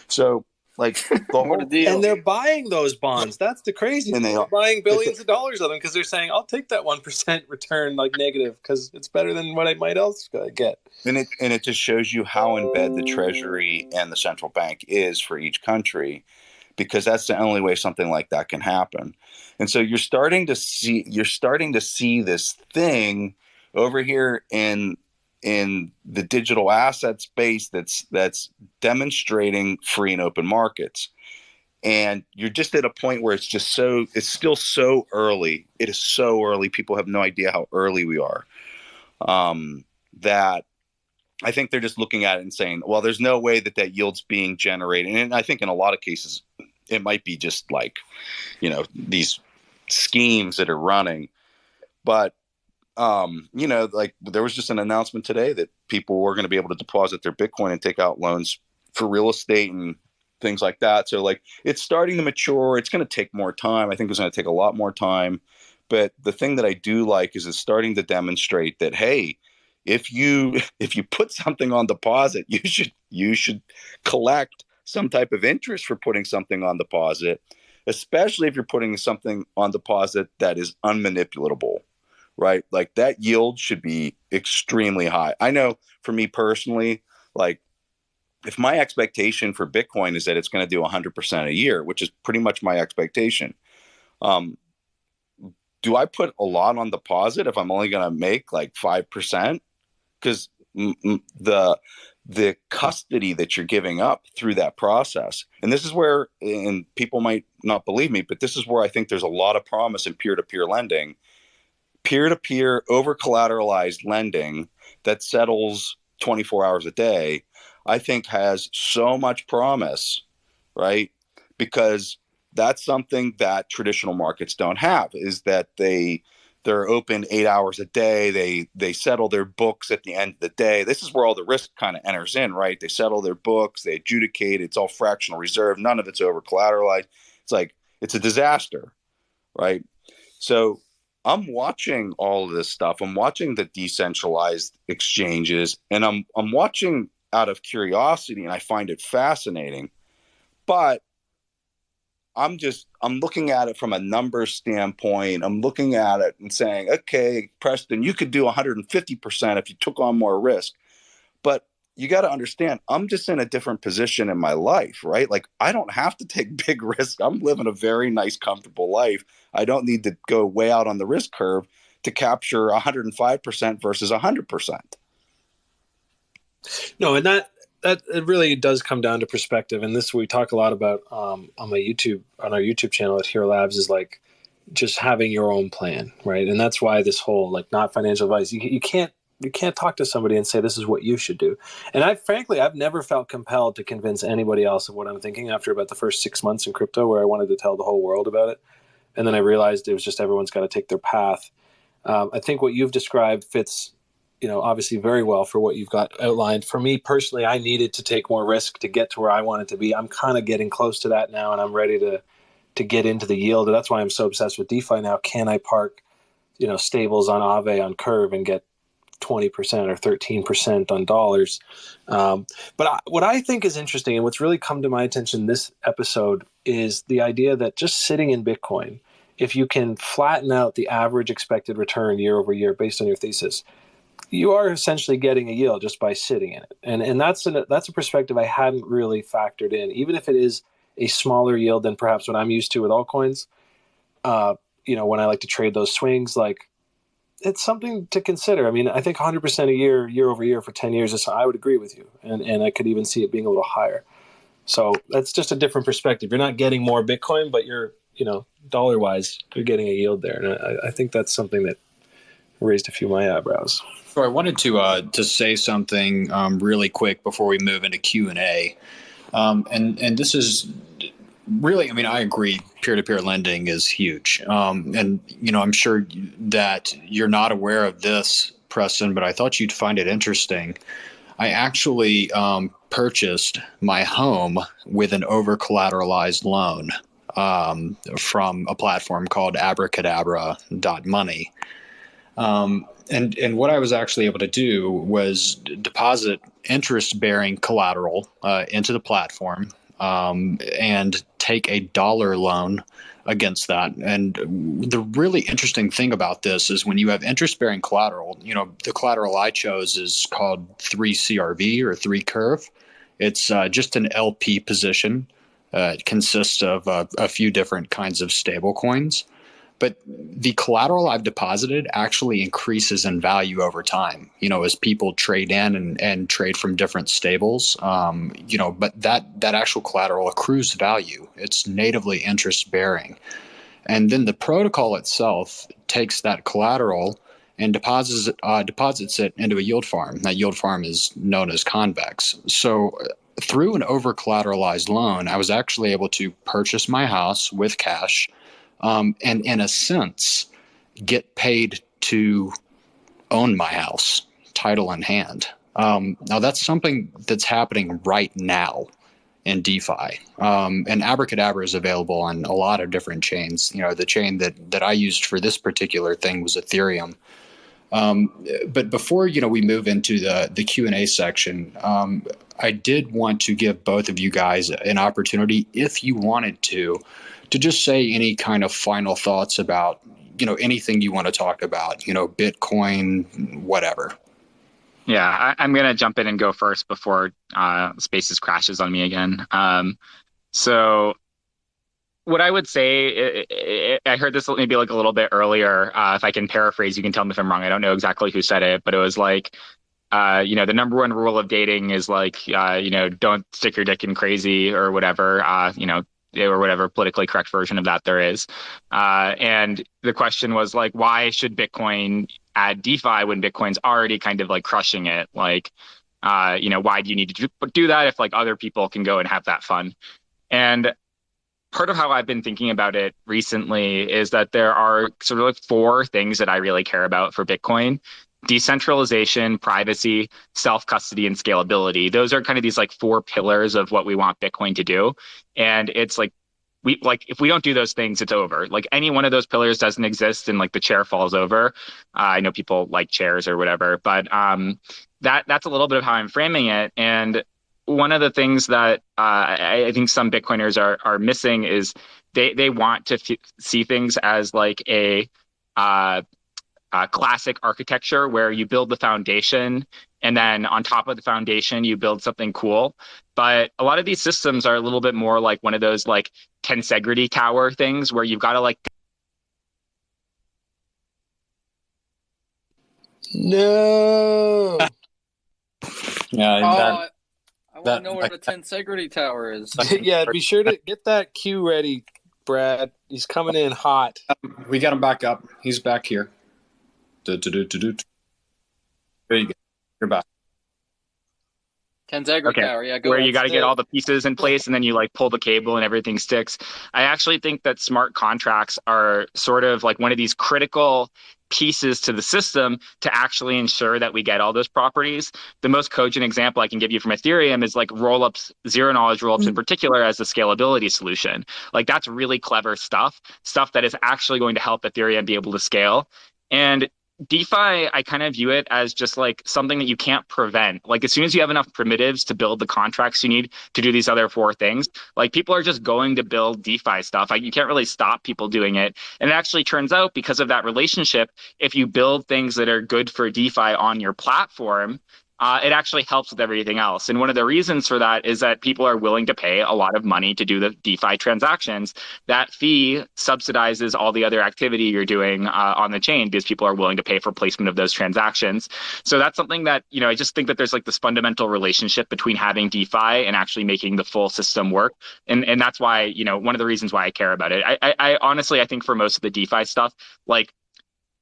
So, like, what a deal. And they're buying those bonds. That's the crazy thing. They're buying billions of dollars of them because they're saying, I'll take that 1% return, like negative, because it's better than what I might else get. And it just shows you how in bed the Treasury and the central bank is for each country, because that's the only way something like that can happen. And so you're starting to see this thing over here in the digital asset space that's demonstrating free and open markets. And you're just at a point where it's still so early. It is so early. People have no idea how early we are. That I think they're just looking at it and saying, well, there's no way that yield's being generated. And I think in a lot of cases, it might be just like, these schemes that are running. But, like there was just an announcement today that people were going to be able to deposit their Bitcoin and take out loans for real estate and things like that. So like it's starting to mature. It's going to take more time. I think it's going to take a lot more time. But the thing that I do like is it's starting to demonstrate that, hey, if you put something on deposit, you should collect some type of interest for putting something on deposit, especially if you're putting something on deposit that is unmanipulatable, right? Like that yield should be extremely high. I know for me personally, like if my expectation for Bitcoin is that it's going to do 100% a year, which is pretty much my expectation, do I put a lot on deposit if I'm only going to make like 5%? Because the custody that you're giving up through that process. And this is where, and people might not believe me, but this is where I think there's a lot of promise in peer-to-peer lending. Peer-to-peer over-collateralized lending that settles 24 hours a day, I think has so much promise, right? Because that's something that traditional markets don't have, is that they're open 8 hours a day. They settle their books at the end of the day. This is where all the risk kind of enters in, right? They settle their books, they adjudicate. It's all fractional reserve. None of it's over collateralized. It's a disaster, right? So I'm watching all of this stuff. I'm watching the decentralized exchanges, and I'm watching out of curiosity, and I find it fascinating. But I'm looking at it from a numbers standpoint. I'm looking at it and saying, okay, Preston, you could do 150% if you took on more risk. But you got to understand, I'm just in a different position in my life, right? Like, I don't have to take big risks. I'm living a very nice, comfortable life. I don't need to go way out on the risk curve to capture 105% versus 100%. No, and that it really does come down to perspective. And this we talk a lot about on our YouTube channel at Hero Labs, is like just having your own plan, right? And that's why this whole like not financial advice, you can't talk to somebody and say this is what you should do. And I've never felt compelled to convince anybody else of what I'm thinking after about the first 6 months in crypto, where I wanted to tell the whole world about it. And then I realized it was just everyone's got to take their path. I think what you've described fits, obviously very well for what you've got outlined. For me personally, I needed to take more risk to get to where I wanted to be. I'm kind of getting close to that now, and I'm ready to get into the yield. And that's why I'm so obsessed with DeFi now. Can I park, stables on Aave on Curve and get 20% or 13% on dollars? But what I think is interesting, and what's really come to my attention this episode, is the idea that just sitting in Bitcoin, if you can flatten out the average expected return year over year based on your thesis, you are essentially getting a yield just by sitting in it. And that's a perspective I hadn't really factored in, even if it is a smaller yield than perhaps what I'm used to with altcoins. When I like to trade those swings, like, it's something to consider. I mean, I think 100% a year over year for 10 years, I would agree with you. And I could even see it being a little higher. So that's just a different perspective. You're not getting more Bitcoin, but you're, dollar wise, you're getting a yield there. And I think that's something that raised a few of my eyebrows. So I wanted to say something really quick before we move into Q&A. And this is really, I mean, I agree, peer-to-peer lending is huge. And, I'm sure that you're not aware of this, Preston, but I thought you'd find it interesting. I actually purchased my home with an over-collateralized loan from a platform called abracadabra.money. And what I was actually able to do was deposit interest-bearing collateral into the platform and take a dollar loan against that. And the really interesting thing about this is when you have interest-bearing collateral, the collateral I chose is called 3CRV or 3 Curve. It's just an LP position. It consists of a few different kinds of stable coins. But the collateral I've deposited actually increases in value over time, as people trade in and trade from different stables, but that actual collateral accrues value. It's natively interest bearing. And then the protocol itself takes that collateral and deposits it into a yield farm. That yield farm is known as convex. So through an over collateralized loan, I was actually able to purchase my house with cash, and in a sense, get paid to own my house, title in hand. Now that's something that's happening right now in DeFi. And Abracadabra is available on a lot of different chains. The chain that I used for this particular thing was Ethereum. But before we move into the Q&A section, I did want to give both of you guys an opportunity, if you wanted to just say any kind of final thoughts about anything you want to talk about, Bitcoin, whatever. Yeah, I'm going to jump in and go first before Spaces crashes on me again. So what I would say, I heard this maybe like a little bit earlier. If I can paraphrase, you can tell me if I'm wrong. I don't know exactly who said it, but it was like, the number one rule of dating is like, don't stick your dick in crazy or whatever, or whatever politically correct version of that there is. And the question was like, why should Bitcoin add DeFi when Bitcoin's already kind of like crushing it? Like, why do you need to do that if like other people can go and have that fun? And part of how I've been thinking about it recently is that there are sort of like four things that I really care about for Bitcoin: decentralization, privacy, self-custody, and scalability. Those are kind of these like four pillars of what we want Bitcoin to do. And it's like, if we don't do those things, it's over. Like any one of those pillars doesn't exist and like the chair falls over. I know people like chairs or whatever, but that's a little bit of how I'm framing it. And one of the things that I think some Bitcoiners are missing is they want to see things as like a classic architecture where you build the foundation and then on top of the foundation you build something cool. But a lot of these systems are a little bit more like one of those like Tensegrity tower things where you've got to like No. Yeah, I want to know where the Tensegrity tower is. Yeah, be sure to get that queue ready, Brad. He's coming in hot. We got him back up. He's back here. There you go. You're back. Tensegrity tower, yeah. Where you got to get all the pieces in place and then you like pull the cable and everything sticks. I actually think that smart contracts are sort of like one of these critical pieces to the system to actually ensure that we get all those properties. The most cogent example I can give you from Ethereum is like rollups, zero knowledge rollups in particular as the scalability solution. Like that's really clever stuff that is actually going to help Ethereum be able to scale. And DeFi, I kind of view it as just like something that you can't prevent. Like as soon as you have enough primitives to build the contracts you need to do these other four things, like people are just going to build DeFi stuff. Like you can't really stop people doing it. And it actually turns out because of that relationship, if you build things that are good for DeFi on your platform, it actually helps with everything else. And one of the reasons for that is that people are willing to pay a lot of money to do the DeFi transactions. That fee subsidizes all the other activity you're doing on the chain because people are willing to pay for placement of those transactions. So that's something that, I just think that there's like this fundamental relationship between having DeFi and actually making the full system work. And that's why, one of the reasons why I care about it. I honestly, I think for most of the DeFi stuff, like,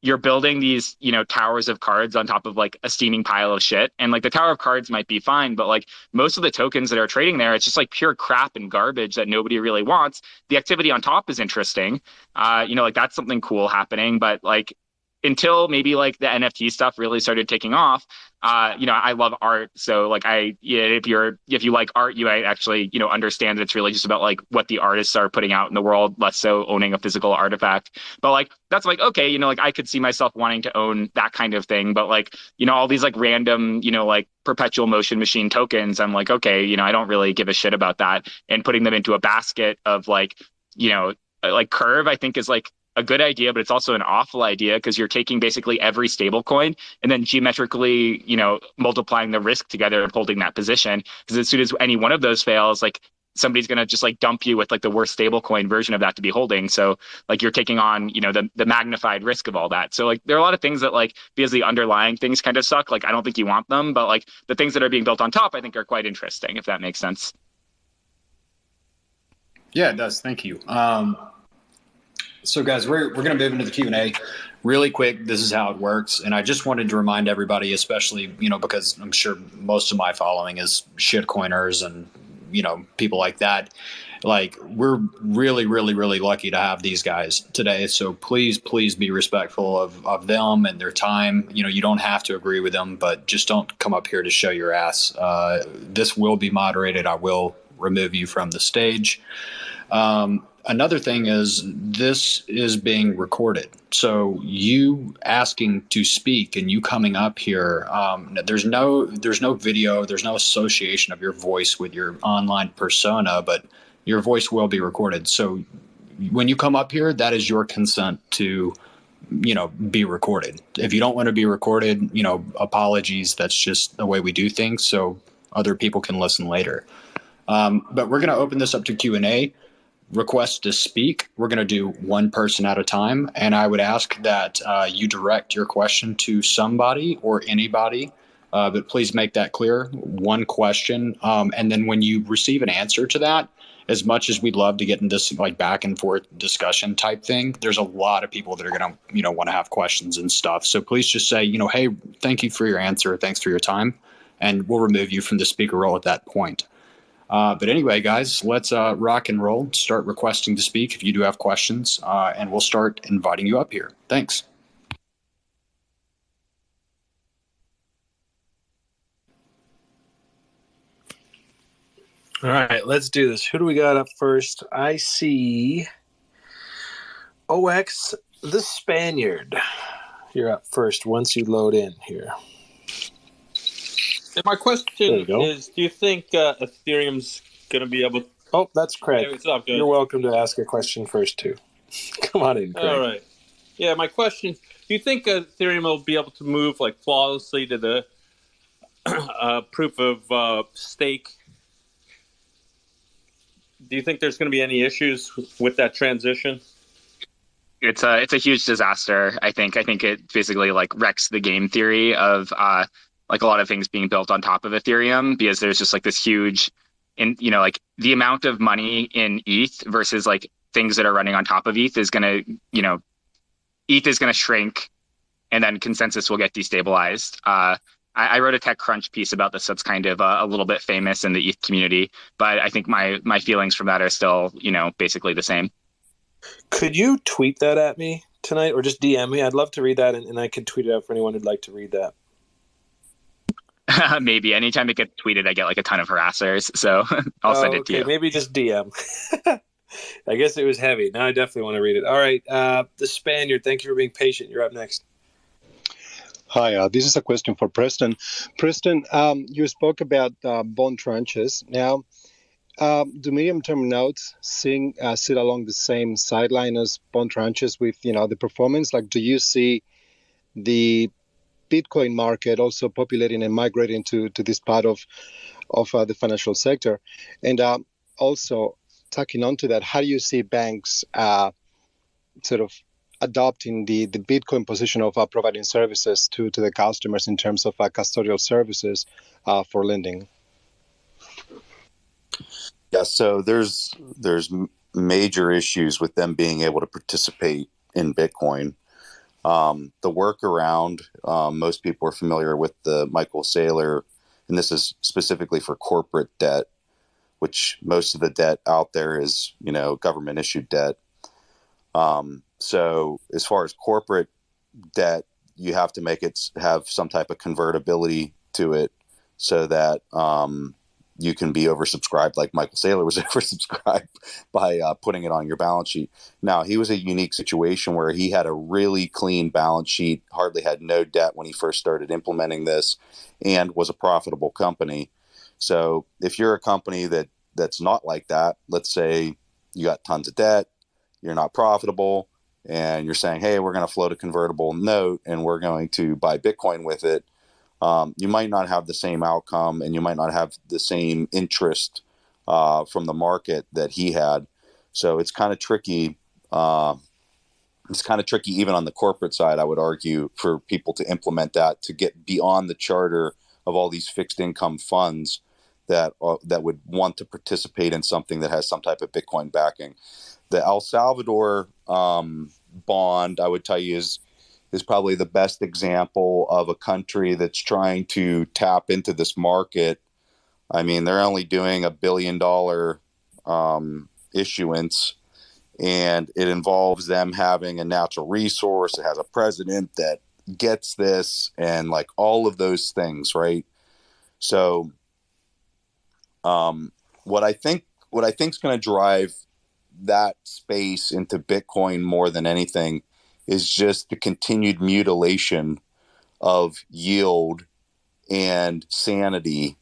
you're building these, towers of cards on top of like a steaming pile of shit. And like the tower of cards might be fine, but like most of the tokens that are trading there, it's just like pure crap and garbage that nobody really wants. The activity on top is interesting. Like that's something cool happening, but like until maybe like the NFT stuff really started taking off, I love art. So like if you like art, you might actually, understand that it's really just about like what the artists are putting out in the world, less so owning a physical artifact. But like, that's like, okay, like I could see myself wanting to own that kind of thing. But like, all these like random, like perpetual motion machine tokens, I'm like, okay, I don't really give a shit about that. And putting them into a basket of like, like Curve, I think is like a good idea, but it's also an awful idea because you're taking basically every stable coin and then geometrically, multiplying the risk together and holding that position. Because as soon as any one of those fails, like somebody's going to just like dump you with like the worst stable coin version of that to be holding. So like you're taking on, the magnified risk of all that. So like there are a lot of things that like, because the underlying things kind of suck, like I don't think you want them, but like the things that are being built on top, I think are quite interesting, if that makes sense. Yeah, it does. Thank you. So guys, we're going to move into the Q&A really quick. This is how it works. And I just wanted to remind everybody, especially, because I'm sure most of my following is shitcoiners and, people like that. Like we're really, really, really lucky to have these guys today. So please be respectful of them and their time. You don't have to agree with them, but just don't come up here to show your ass. This will be moderated. I will remove you from the stage. Another thing is this is being recorded. So you asking to speak and you coming up here, there's no video, there's no association of your voice with your online persona, but your voice will be recorded. So when you come up here, that is your consent to, be recorded. If you don't want to be recorded, apologies. That's just the way we do things. So other people can listen later. But we're going to open this up to Q&A. Request to speak. We're going to do one person at a time. And I would ask that you direct your question to somebody or anybody but please make that clear. One question. And then when you receive an answer to that, as much as we'd love to get in this like back and forth discussion type thing, there's a lot of people that are going to, want to have questions and stuff. So please just say, hey, thank you for your answer. Thanks for your time. And we'll remove you from the speaker role at that point. But anyway, guys, let's rock and roll. Start requesting to speak if you do have questions, and we'll start inviting you up here. Thanks. All right, let's do this. Who do we got up first? I see OX the Spaniard. You're up first once you load in here. And my question is, do you think Ethereum's going to be able to... Oh, that's Craig. Hey, what's up, guys? You're welcome to ask a question first, too. Come on in, Craig. All right. Yeah, my question, do you think Ethereum will be able to move like flawlessly to the proof of stake? Do you think there's going to be any issues with that transition? It's a huge disaster. I think it basically like wrecks the game theory of like a lot of things being built on top of Ethereum, because there's just like this huge, like the amount of money in ETH versus like things that are running on top of ETH is gonna, ETH is gonna shrink, and then consensus will get destabilized. I wrote a TechCrunch piece about this that's kind of a little bit famous in the ETH community, but I think my feelings from that are still, basically the same. Could you tweet that at me tonight, or just DM me? I'd love to read that, and I could tweet it out for anyone who'd like to read that. Maybe. Anytime it gets tweeted, I get like a ton of harassers, so I'll send it to you. Maybe just DM. I guess it was heavy. Now I definitely want to read it. All right, the Spaniard, thank you for being patient. You're up next. Hi, this is a question for Preston. Preston, you spoke about bond tranches. Now, do medium-term notes sit along the same sideline as bond tranches with, the performance? Like, do you see the Bitcoin market also populating and migrating to this part of the financial sector? And also, tacking onto that, how do you see banks sort of adopting the Bitcoin position of providing services to the customers in terms of custodial services for lending? Yeah, so there's major issues with them being able to participate in Bitcoin. The workaround, most people are familiar with the Michael Saylor, and this is specifically for corporate debt, which most of the debt out there is, government issued debt. So as far as corporate debt, you have to make it have some type of convertibility to it so that you can be oversubscribed, like Michael Saylor was oversubscribed by putting it on your balance sheet. Now, he was a unique situation where he had a really clean balance sheet, hardly had no debt when he first started implementing this, and was a profitable company. So if you're a company that's not like that, let's say you got tons of debt, you're not profitable, and you're saying, hey, we're going to float a convertible note and we're going to buy Bitcoin with it, you might not have the same outcome, and you might not have the same interest from the market that he had. So it's kind of tricky. It's kind of tricky even on the corporate side, I would argue, for people to implement that, to get beyond the charter of all these fixed income funds that would want to participate in something that has some type of Bitcoin backing. The El Salvador bond, I would tell you, is probably the best example of a country that's trying to tap into this market. I mean, they're only doing $1 billion issuance, and it involves them having a natural resource. It has a president that gets this, and like all of those things, right? So, what I think is going to drive that space into Bitcoin more than anything is just the continued mutilation of yield and sanity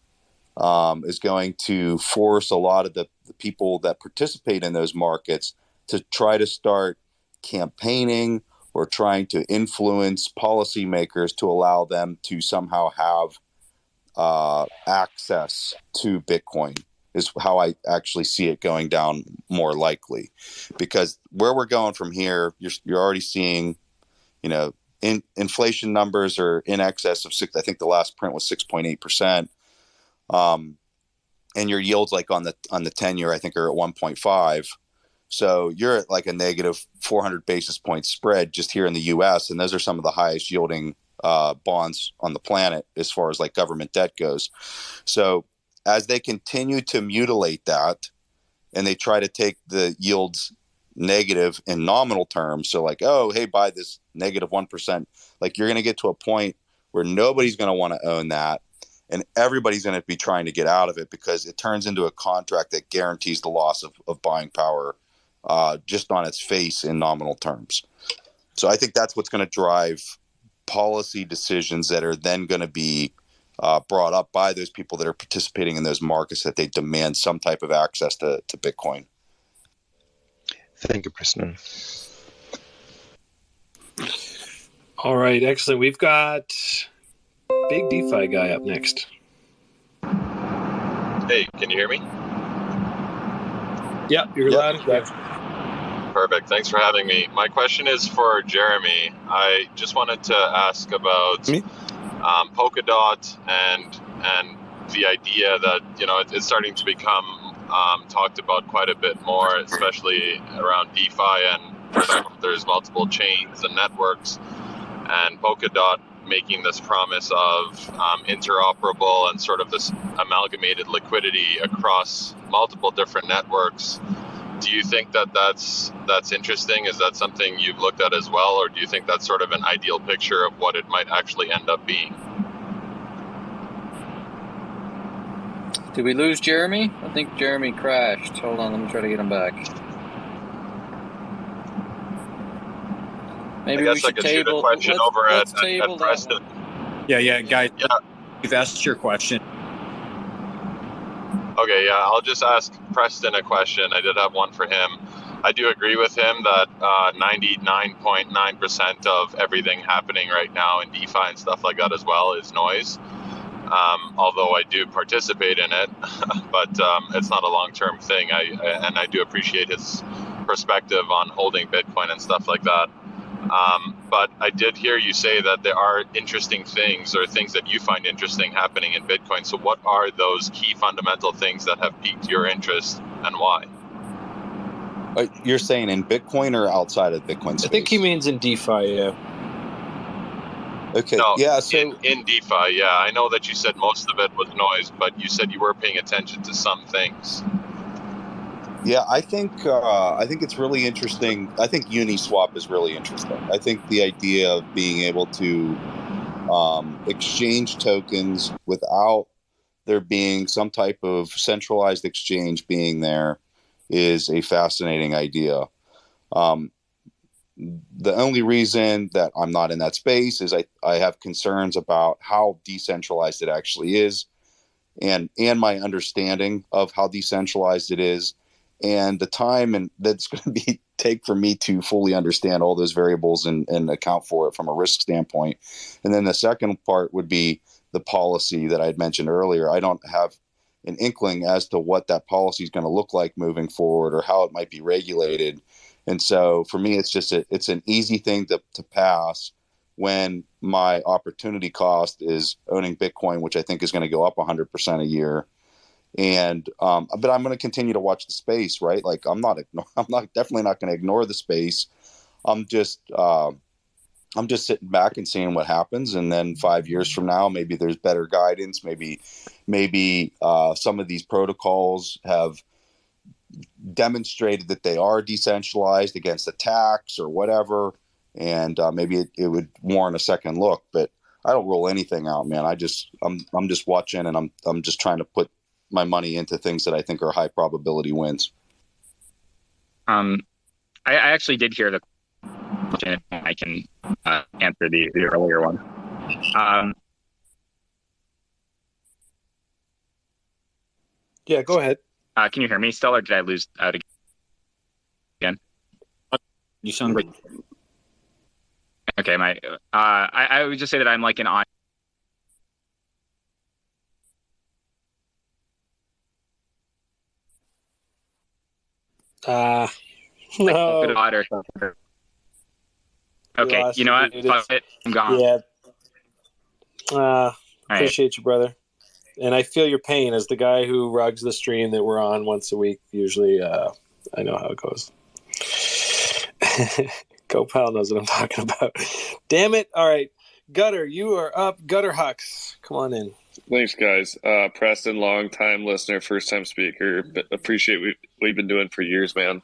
is going to force a lot of the people that participate in those markets to try to start campaigning or trying to influence policymakers to allow them to somehow have access to Bitcoin, is how I actually see it going down more likely. Because where we're going from here, you're already seeing, inflation numbers are in excess of 6. I think the last print was 6.8%. And your yields like on the 10-year, I think, are at 1.5. So you're at like a negative 400 basis point spread just here in the U.S. And those are some of the highest yielding bonds on the planet as far as like government debt goes. So as they continue to mutilate that and they try to take the yields negative in nominal terms, so like, oh, hey, buy this negative 1%, like you're going to get to a point where nobody's going to want to own that. And everybody's going to be trying to get out of it because it turns into a contract that guarantees the loss of buying power just on its face in nominal terms. So I think that's what's going to drive policy decisions that are then going to be brought up by those people that are participating in those markets, that they demand some type of access to Bitcoin. Thank you, Preston. All right, excellent. We've got big DeFi guy up next. Hey, can you hear me? Yeah, you're loud and clear. Perfect. Thanks for having me. My question is for Jeremy. I just wanted to ask about Polkadot and the idea that, you know, it's starting to become talked about quite a bit more, especially around DeFi, and there's multiple chains and networks, and Polkadot making this promise of interoperable and sort of this amalgamated liquidity across multiple different networks. Do you think that that's interesting? Is that something you've looked at as well, or do you think that's sort of an ideal picture of what it might actually end up being? Did we lose Jeremy? I think Jeremy crashed. Hold on, let me try to get him back. Maybe I guess I could shoot a question over at Preston. Yeah, guys. Yeah. You've asked your question. Okay, yeah, I'll just ask Preston a question. I did have one for him. I do agree with him that 99.9% of everything happening right now in DeFi and stuff like that as well is noise. Although I do participate in it, but it's not a long-term thing. I do appreciate his perspective on holding Bitcoin and stuff like that. But I did hear you say that there are interesting things, or things that you find interesting, happening in Bitcoin. So what are those key fundamental things that have piqued your interest, and why? You're saying in Bitcoin or outside of Bitcoin space? I think he means in DeFi, yeah. Okay, no, yeah, so in DeFi, yeah. I know that you said most of it was noise, but you said you were paying attention to some things. Yeah, I think it's really interesting. I think Uniswap is really interesting. I think the idea of being able to exchange tokens without there being some type of centralized exchange being there is a fascinating idea. The only reason that I'm not in that space is I have concerns about how decentralized it actually is, and my understanding of how decentralized it is, and the time and that's going to take for me to fully understand all those variables and account for it from a risk standpoint. And then the second part would be the policy that I had mentioned earlier. I don't have an inkling as to what that policy is going to look like moving forward, or how it might be regulated. And so for me, it's just it's an easy thing to pass when my opportunity cost is owning Bitcoin, which I think is going to go up 100% a year. And but I'm going to continue to watch the space, right? Like I'm definitely not going to ignore the space. I'm just sitting back and seeing what happens, and then 5 years from now, maybe there's better guidance. Maybe some of these protocols have demonstrated that they are decentralized against attacks or whatever, and maybe it would warrant a second look. But I don't rule anything out, man. I'm just watching, and I'm just trying to put my money into things that I think are high probability wins. I actually did hear the question. I can answer the earlier one. Yeah, go ahead. Can you hear me still, or did I lose out again? You sound great. Okay, I would just say that I'm like an on. No. Okay, Okay, you know what? Fuck it. I'm gone. Yeah. Right. Appreciate you, brother. And I feel your pain as the guy who rugs the stream that we're on once a week. Usually, I know how it goes. Copal knows what I'm talking about. Damn it. All right. Gutter, you are up. Gutter Hux, come on in. Thanks, guys. Preston, long-time listener, first-time speaker. Appreciate what we've been doing for years, man.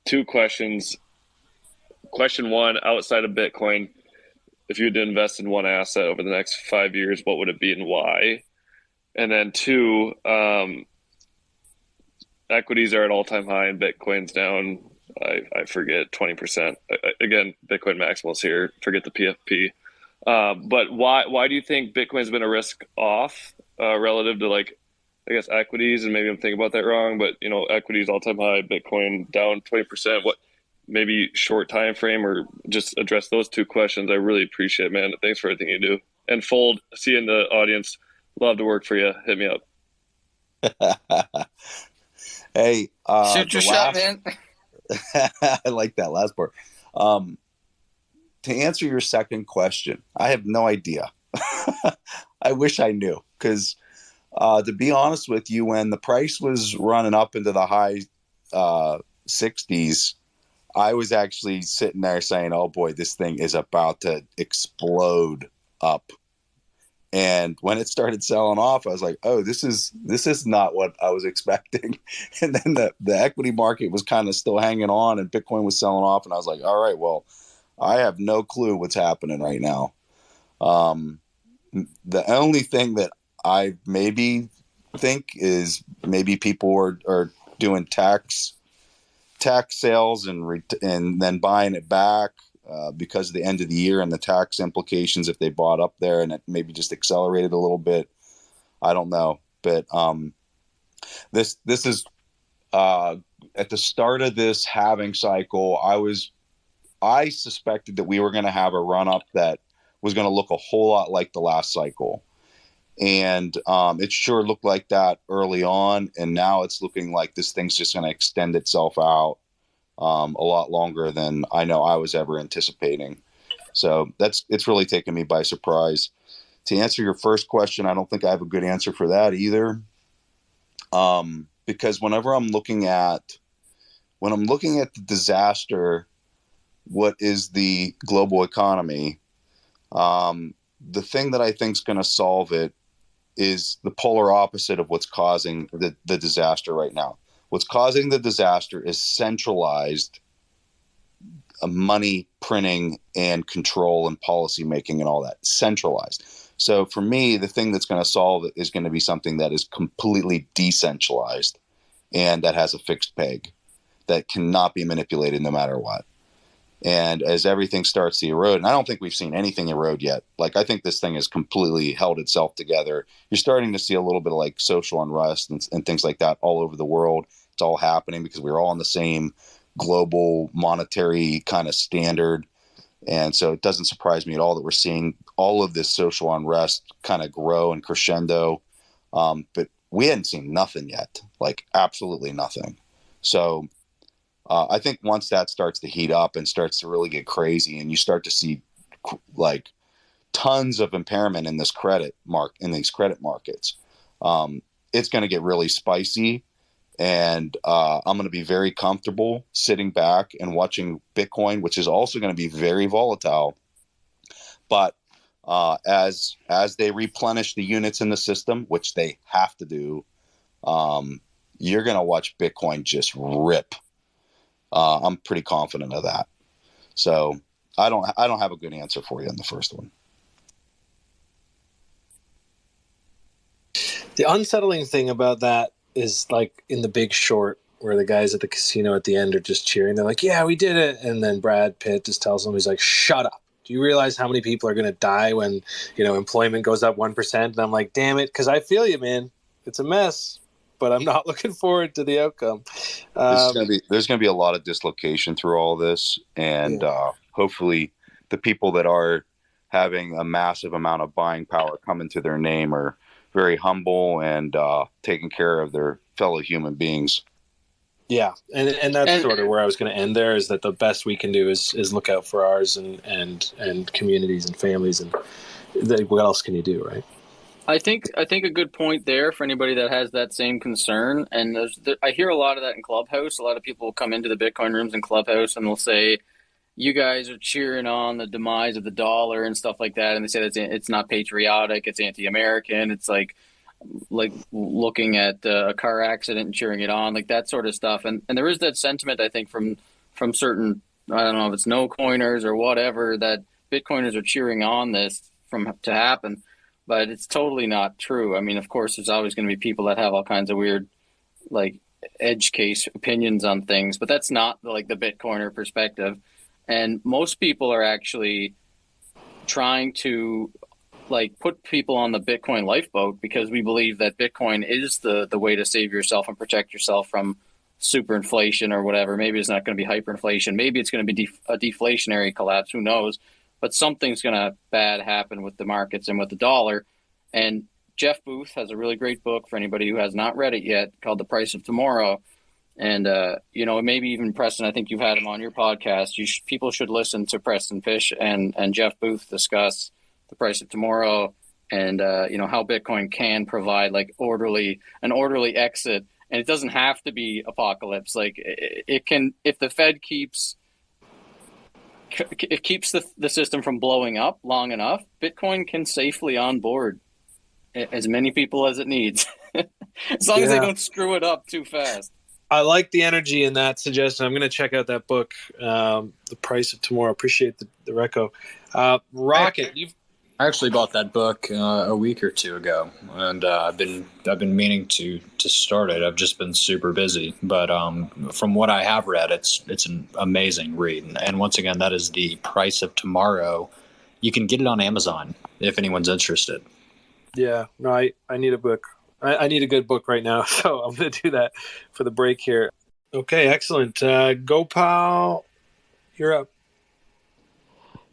2 questions. Question 1, outside of Bitcoin, if you had to invest in one asset over the next 5 years, what would it be and why? And then 2, equities are at all-time high and Bitcoin's down, I forget, 20%. Again, Bitcoin maximals here. Forget the PFP. But why do you think Bitcoin's been a risk off relative to, like, I guess, equities? And maybe I'm thinking about that wrong, but, you know, equities all-time high, Bitcoin down 20%. What, maybe short time frame, or just address those 2 questions? I really appreciate it, man. Thanks for everything you do. And Fold, see you in the audience. Love to work for you. Hit me up. Hey, shoot your shot, man. I like that last part. To answer your second question, I have no idea. I wish I knew, because to be honest with you, when the price was running up into the high 60s, I was actually sitting there saying, oh boy, this thing is about to explode up. And when it started selling off, I was like, oh, this is not what I was expecting. And then the equity market was kind of still hanging on and Bitcoin was selling off. And I was like, all right, well, I have no clue what's happening right now. The only thing that I maybe think is maybe people are doing tax sales and then buying it back because of the end of the year and the tax implications if they bought up there, and it maybe just accelerated a little bit. I don't know, but this is at the start of this halving cycle. I suspected that we were going to have a run up that was going to look a whole lot like the last cycle. And it sure looked like that early on. And now it's looking like this thing's just going to extend itself out a lot longer than I know I was ever anticipating. So it's really taken me by surprise. To answer your first question, I don't think I have a good answer for that either. Because whenever I'm looking at the disaster, what is the global economy, the thing that I think is going to solve it is the polar opposite of what's causing the disaster right now. What's causing the disaster is centralized money printing and control and policy making and all that. Centralized. So for me, the thing that's going to solve it is going to be something that is completely decentralized and that has a fixed peg that cannot be manipulated no matter what. And as everything starts to erode, and I don't think we've seen anything erode yet. Like, I think this thing has completely held itself together. You're starting to see a little bit of like social unrest and things like that all over the world. It's all happening because we're all on the same global monetary kind of standard. And so it doesn't surprise me at all that we're seeing all of this social unrest kind of grow and crescendo. But we hadn't seen nothing yet, like absolutely nothing. So I think once that starts to heat up and starts to really get crazy and you start to see like tons of impairment in these credit markets, it's going to get really spicy. And I'm going to be very comfortable sitting back and watching Bitcoin, which is also going to be very volatile. But as they replenish the units in the system, which they have to do, you're going to watch Bitcoin just rip. I'm pretty confident of that. So I don't have a good answer for you on the first one. The unsettling thing about that is like in The Big Short, where the guys at the casino at the end are just cheering. They're like, yeah, we did it. And then Brad Pitt just tells them, he's like, shut up. Do you realize how many people are going to die when, employment goes up 1%? And I'm like, damn it. Because I feel you, man. It's a mess, but I'm not looking forward to the outcome. There's going to be a lot of dislocation through all this. And hopefully the people that are having a massive amount of buying power come into their name are very humble and taking care of their fellow human beings. Yeah, and that's sort of where I was going to end there, is that the best we can do is look out for ours and communities and families, and what else can you do, right? I think a good point there for anybody that has that same concern, and I hear a lot of that in Clubhouse. A lot of people will come into the Bitcoin rooms in Clubhouse and they'll say, you guys are cheering on the demise of the dollar and stuff like that, and they say that it's not patriotic, it's anti-American, it's like looking at a car accident and cheering it on, like that sort of stuff. And there is that sentiment, I think, from certain, I don't know if it's no coiners or whatever, that Bitcoiners are cheering on this to happen, but it's totally not true. I mean, of course, there's always going to be people that have all kinds of weird, like, edge case opinions on things, but that's not like the Bitcoiner perspective. And most people are actually trying to put people on the Bitcoin lifeboat, because we believe that Bitcoin is the way to save yourself and protect yourself from super inflation or whatever. Maybe it's not going to be hyperinflation. Maybe it's going to be a deflationary collapse. Who knows? But something's going to bad happen with the markets and with the dollar. And Jeff Booth has a really great book for anybody who has not read it yet, called The Price of Tomorrow. And, maybe even Preston, I think you've had him on your podcast. People should listen to Preston Pysh and Jeff Booth discuss The Price of Tomorrow, and how Bitcoin can provide an orderly exit. And it doesn't have to be apocalypse. Like, it can, if the Fed keeps the system from blowing up long enough, Bitcoin can safely onboard as many people as it needs, as long as they don't screw it up too fast. I like the energy in that suggestion. I'm going to check out that book, The Price of Tomorrow. Appreciate the reco. Rocket, I actually bought that book a week or two ago, and I've been meaning to start it. I've just been super busy, but from what I have read, it's an amazing read. And once again, that is The Price of Tomorrow. You can get it on Amazon if anyone's interested. Yeah, no, I need a book. I need a good book right now, so I'm going to do that for the break here. Okay, excellent. Gopal, you're up.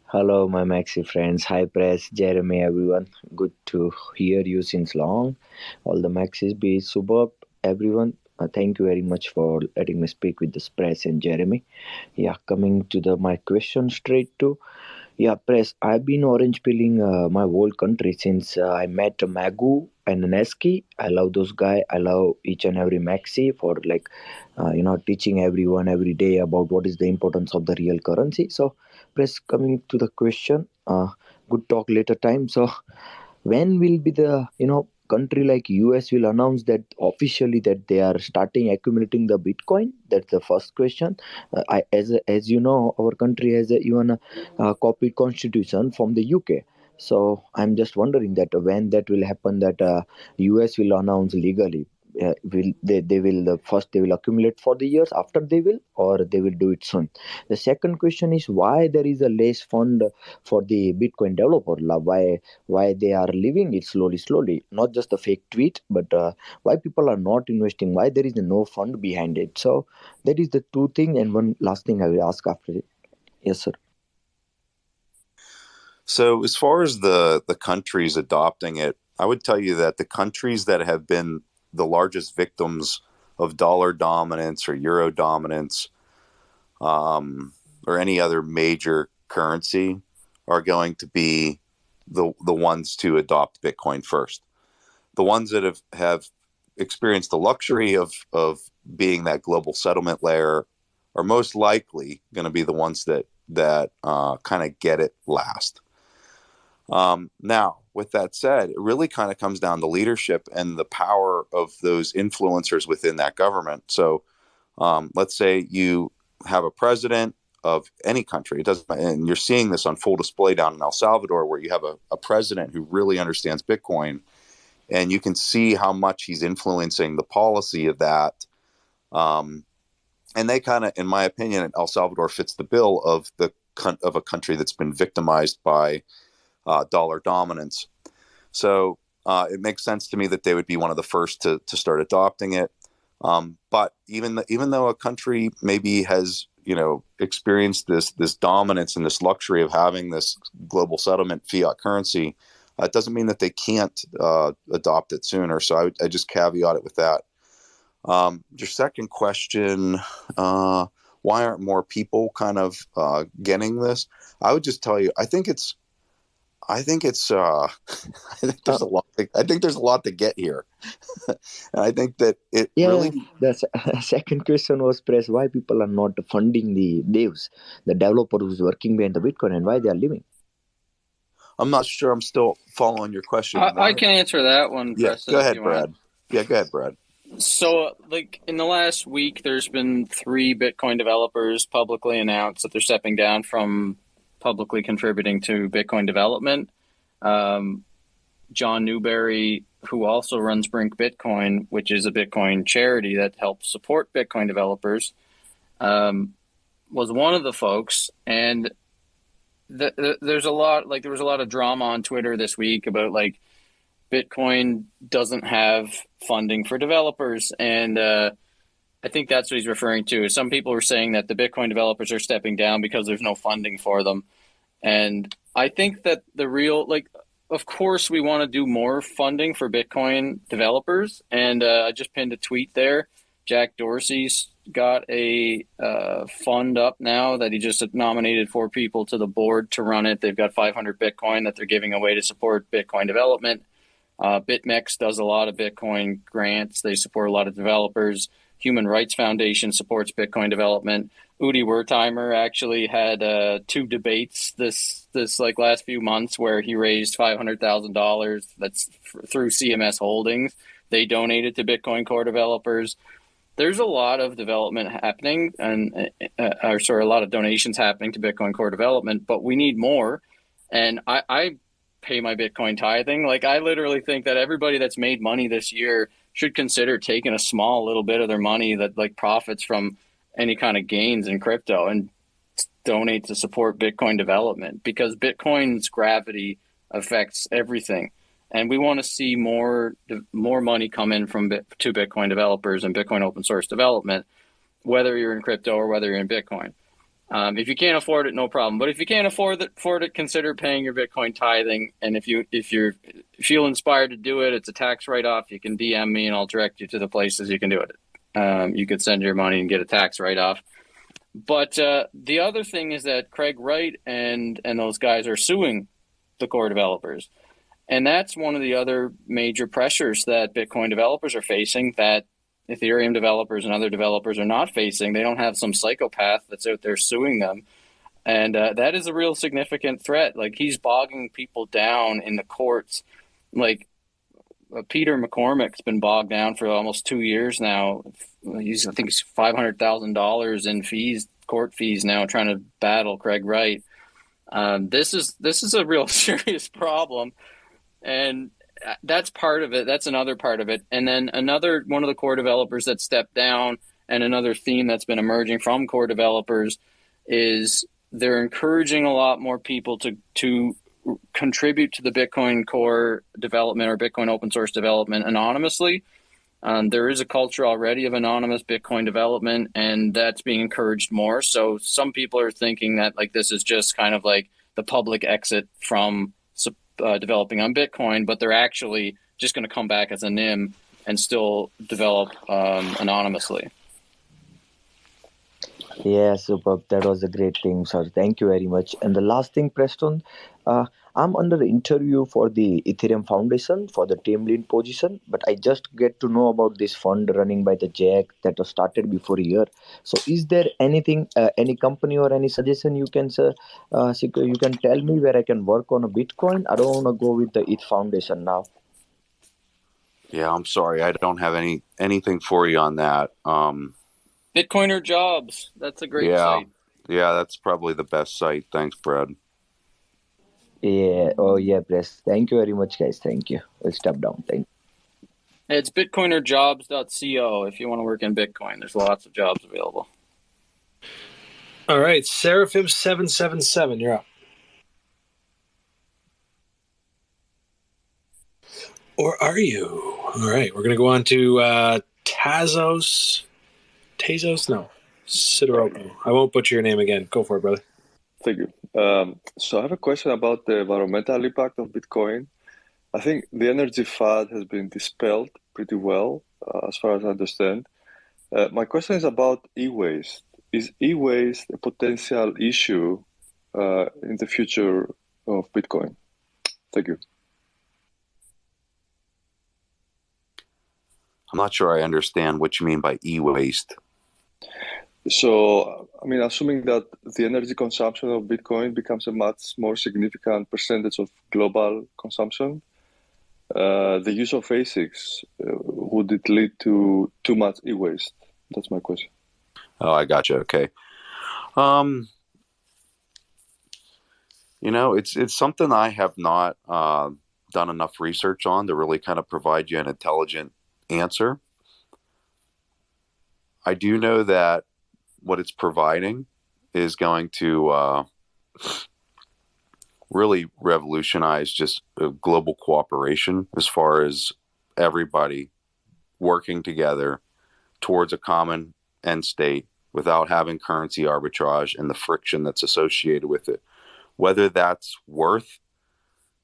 Hello, my Maxi friends. Hi, Press, Jeremy, everyone. Good to hear you since long. All the Maxis be superb, everyone. Thank you very much for letting me speak with the Press and Jeremy. Yeah, coming to my question straight to. Yeah, Press, I've been orange pilling my whole country since I met Magu and Neski. I love those guys. I love each and every Maxi for teaching everyone every day about what is the importance of the real currency. So, Press, coming to the question, good talk later time. So, when will be the, country like US will announce that officially that they are starting accumulating the Bitcoin? That's the first question. As you know, our country has even a copied constitution from the UK. So I'm just wondering that when that will happen, that US will announce legally. Will they will first they will accumulate for the years after they will, or they will do it soon? The second question is why there is a less fund for the Bitcoin developer. Why they are leaving it slowly, not just a fake tweet, but why people are not investing, why there is no fund behind it. So that is the two things. And one last thing I will ask after it. Yes, sir. So as far as the countries adopting it, I would tell you that the countries that have been the largest victims of dollar dominance or euro dominance, or any other major currency, are going to be the ones to adopt Bitcoin first. The ones that have experienced the luxury of being that global settlement layer are most likely going to be the ones that kind of get it last. Now, with that said, it really kind of comes down to leadership and the power of those influencers within that government. So let's say you have a president of any country, and you're seeing this on full display down in El Salvador, where you have a president who really understands Bitcoin, and you can see how much he's influencing the policy of that. And they kind of, in my opinion, El Salvador fits the bill of a country that's been victimized by dollar dominance. So it makes sense to me that they would be one of the first to start adopting it. But even though a country maybe has experienced this dominance and this luxury of having this global settlement fiat currency, it doesn't mean that they can't adopt it sooner. So I just caveat it with that. Your second question, why aren't more people kind of getting this? I would just tell you, I think I think there's a lot. I think there's a lot to get here, and I think that it really. The second question was, Press, why people are not funding the devs, the developer who's working behind the Bitcoin, and why they are leaving? I'm not sure. I'm still following your question. I can answer that one, Preston. Go ahead, Brad. Yeah, go ahead, Brad. So, in the last week, there's been 3 Bitcoin developers publicly announced that they're stepping down from publicly contributing to Bitcoin development. John Newberry, who also runs Brink Bitcoin, which is a Bitcoin charity that helps support Bitcoin developers, was one of the folks. And there was a lot of drama on Twitter this week about Bitcoin doesn't have funding for developers. And I think that's what he's referring to. Some people were saying that the Bitcoin developers are stepping down because there's no funding for them. And I think that the real, of course, we want to do more funding for Bitcoin developers. And I just pinned a tweet there. Jack Dorsey's got a fund up now that he just nominated 4 people to the board to run it. They've got 500 Bitcoin that they're giving away to support Bitcoin development. BitMEX does a lot of Bitcoin grants. They support a lot of developers. Human Rights Foundation supports Bitcoin development. Udi Wertheimer actually had 2 debates this last few months where he raised $500,000. That's through CMS Holdings. They donated to Bitcoin Core developers. There's a lot of development happening, and a lot of donations happening to Bitcoin Core development, but we need more. And I pay my Bitcoin tithing. I literally think that everybody that's made money this year should consider taking a small little bit of their money that profits from any kind of gains in crypto and donate to support Bitcoin development, because Bitcoin's gravity affects everything. And we want to see more money come in to Bitcoin developers and Bitcoin open source development, whether you're in crypto or whether you're in Bitcoin. If you can't afford it, no problem. But if you can't afford it, consider paying your Bitcoin tithing. And if you feel inspired to do it, it's a tax write-off. You can DM me and I'll direct you to the places you can do it. You could send your money and get a tax write-off. But the other thing is that Craig Wright and those guys are suing the core developers. And that's one of the other major pressures that Bitcoin developers are facing that Ethereum developers and other developers are not facing. They don't have some psychopath that's out there suing them. And that is a real significant threat. He's bogging people down in the courts. Peter McCormick's been bogged down for almost 2 years now. I think it's $500,000 in fees, court fees now, trying to battle Craig Wright. This is a real serious problem. And that's part of it. That's another part of it. And then another one of the core developers that stepped down, and another theme that's been emerging from core developers, is they're encouraging a lot more people to contribute to the Bitcoin core development or Bitcoin open source development anonymously. There is a culture already of anonymous Bitcoin development, and that's being encouraged more. So some people are thinking that this is just kind of the public exit from developing on Bitcoin, but they're actually just going to come back as a NIM and still develop anonymously. Yeah, superb. That was a great thing, sir. Thank you very much. And the last thing, Preston, I'm under the interview for the Ethereum Foundation for the team lead position, but I just get to know about this fund running by the Jack that was started before a year. So is there anything, any company or any suggestion you can you can tell me where I can work on a Bitcoin? I don't want to go with the ETH Foundation now. Yeah, I'm sorry. I don't have anything for you on that. Bitcoiner Jobs. That's a great site. Yeah, that's probably the best site. Thanks, Brad. Yeah. Oh, yeah, Press. Thank you very much, guys. Thank you. We'll step down. Thank you. It's bitcoinerjobs.co if you want to work in Bitcoin. There's lots of jobs available. All right. Seraphim777, you're up. Or are you? All right. We're going to go on to Tazos. No. Sideropo. I won't butcher your name again. Go for it, brother. Thank you. So I have a question about the environmental impact of Bitcoin. I think the energy fad has been dispelled pretty well, as far as I understand. My question is about e-waste. Is e-waste a potential issue in the future of Bitcoin? Thank you. I'm not sure I understand what you mean by e-waste. So, I mean, assuming that the energy consumption of Bitcoin becomes a much more significant percentage of global consumption, the use of ASICs, would it lead to too much e-waste? That's my question. Oh, I got you. Okay. It's something I have not done enough research on to really kind of provide you an intelligent answer. I do know that what it's providing is going to really revolutionize just global cooperation as far as everybody working together towards a common end state without having currency arbitrage and the friction that's associated with it. Whether that's worth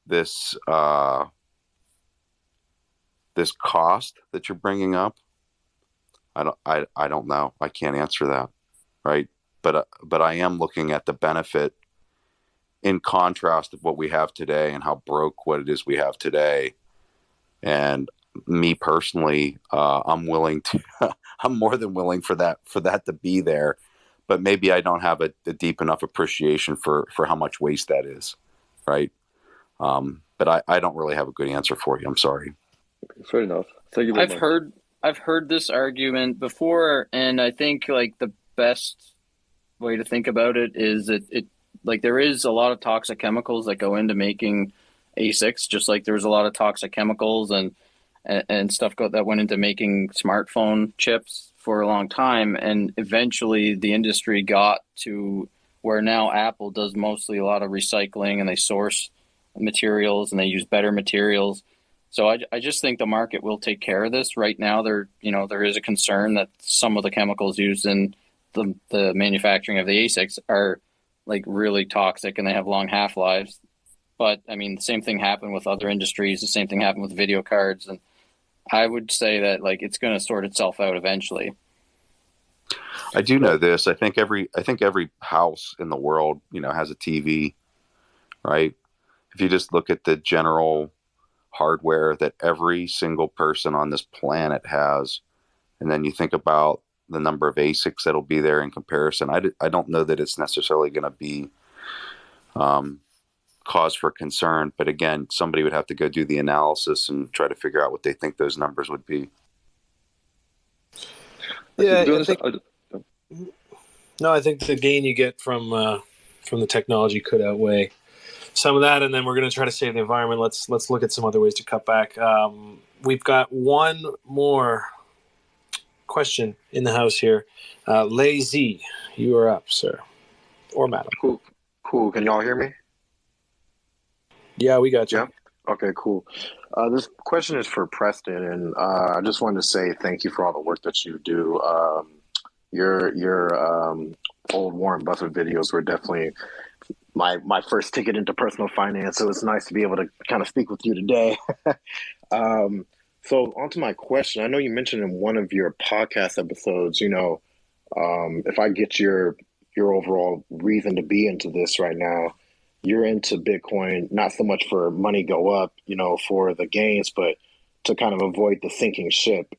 this this cost that you're bringing up, I don't know. I can't answer that, right? But I am looking at the benefit in contrast of what we have today and how broke what it is we have today. And me personally, I'm willing to. I'm more than willing for that to be there, but maybe I don't have a deep enough appreciation for how much waste that is, right? But I don't really have a good answer for you. I'm sorry. Fair enough. Thank you very much. I've heard this argument before, and I think like the best way to think about it is it like there is a lot of toxic chemicals that go into making ASICs, just like there's a lot of toxic chemicals and stuff that went into making smartphone chips for a long time, and eventually the industry got to where now Apple does mostly a lot of recycling, and they source materials and they use better materials. So I just think the market will take care of this. Right now, there is a concern that some of the chemicals used in the manufacturing of the ASICs are like really toxic and they have long half-lives. But I mean, the same thing happened with other industries. The same thing happened with video cards, and I would say that like it's going to sort itself out eventually. I do know this. I think every house in the world, has a TV, right? If you just look at the general hardware that every single person on this planet has, and then you think about the number of ASICs that'll be there in comparison, I don't know that it's necessarily going to be cause for concern. But again, somebody would have to go do the analysis and try to figure out what they think those numbers would be. Yeah, I think the gain you get from the technology could outweigh some of that, and then we're going to try to save the environment. Let's look at some other ways to cut back. We've got one more question in the house here. Lazy, you are up, sir, or madam. Cool. Can y'all hear me? Yeah, we got you. Yeah. Okay, cool. This question is for Preston, and I just wanted to say thank you for all the work that you do. Your old Warren Buffett videos were definitely my first ticket into personal finance, so it's nice to be able to kind of speak with you today. So on to my question. I know you mentioned in one of your podcast episodes, if I get your overall reason to be into this right now, you're into Bitcoin, not so much for money go up, for the gains, but to kind of avoid the sinking ship.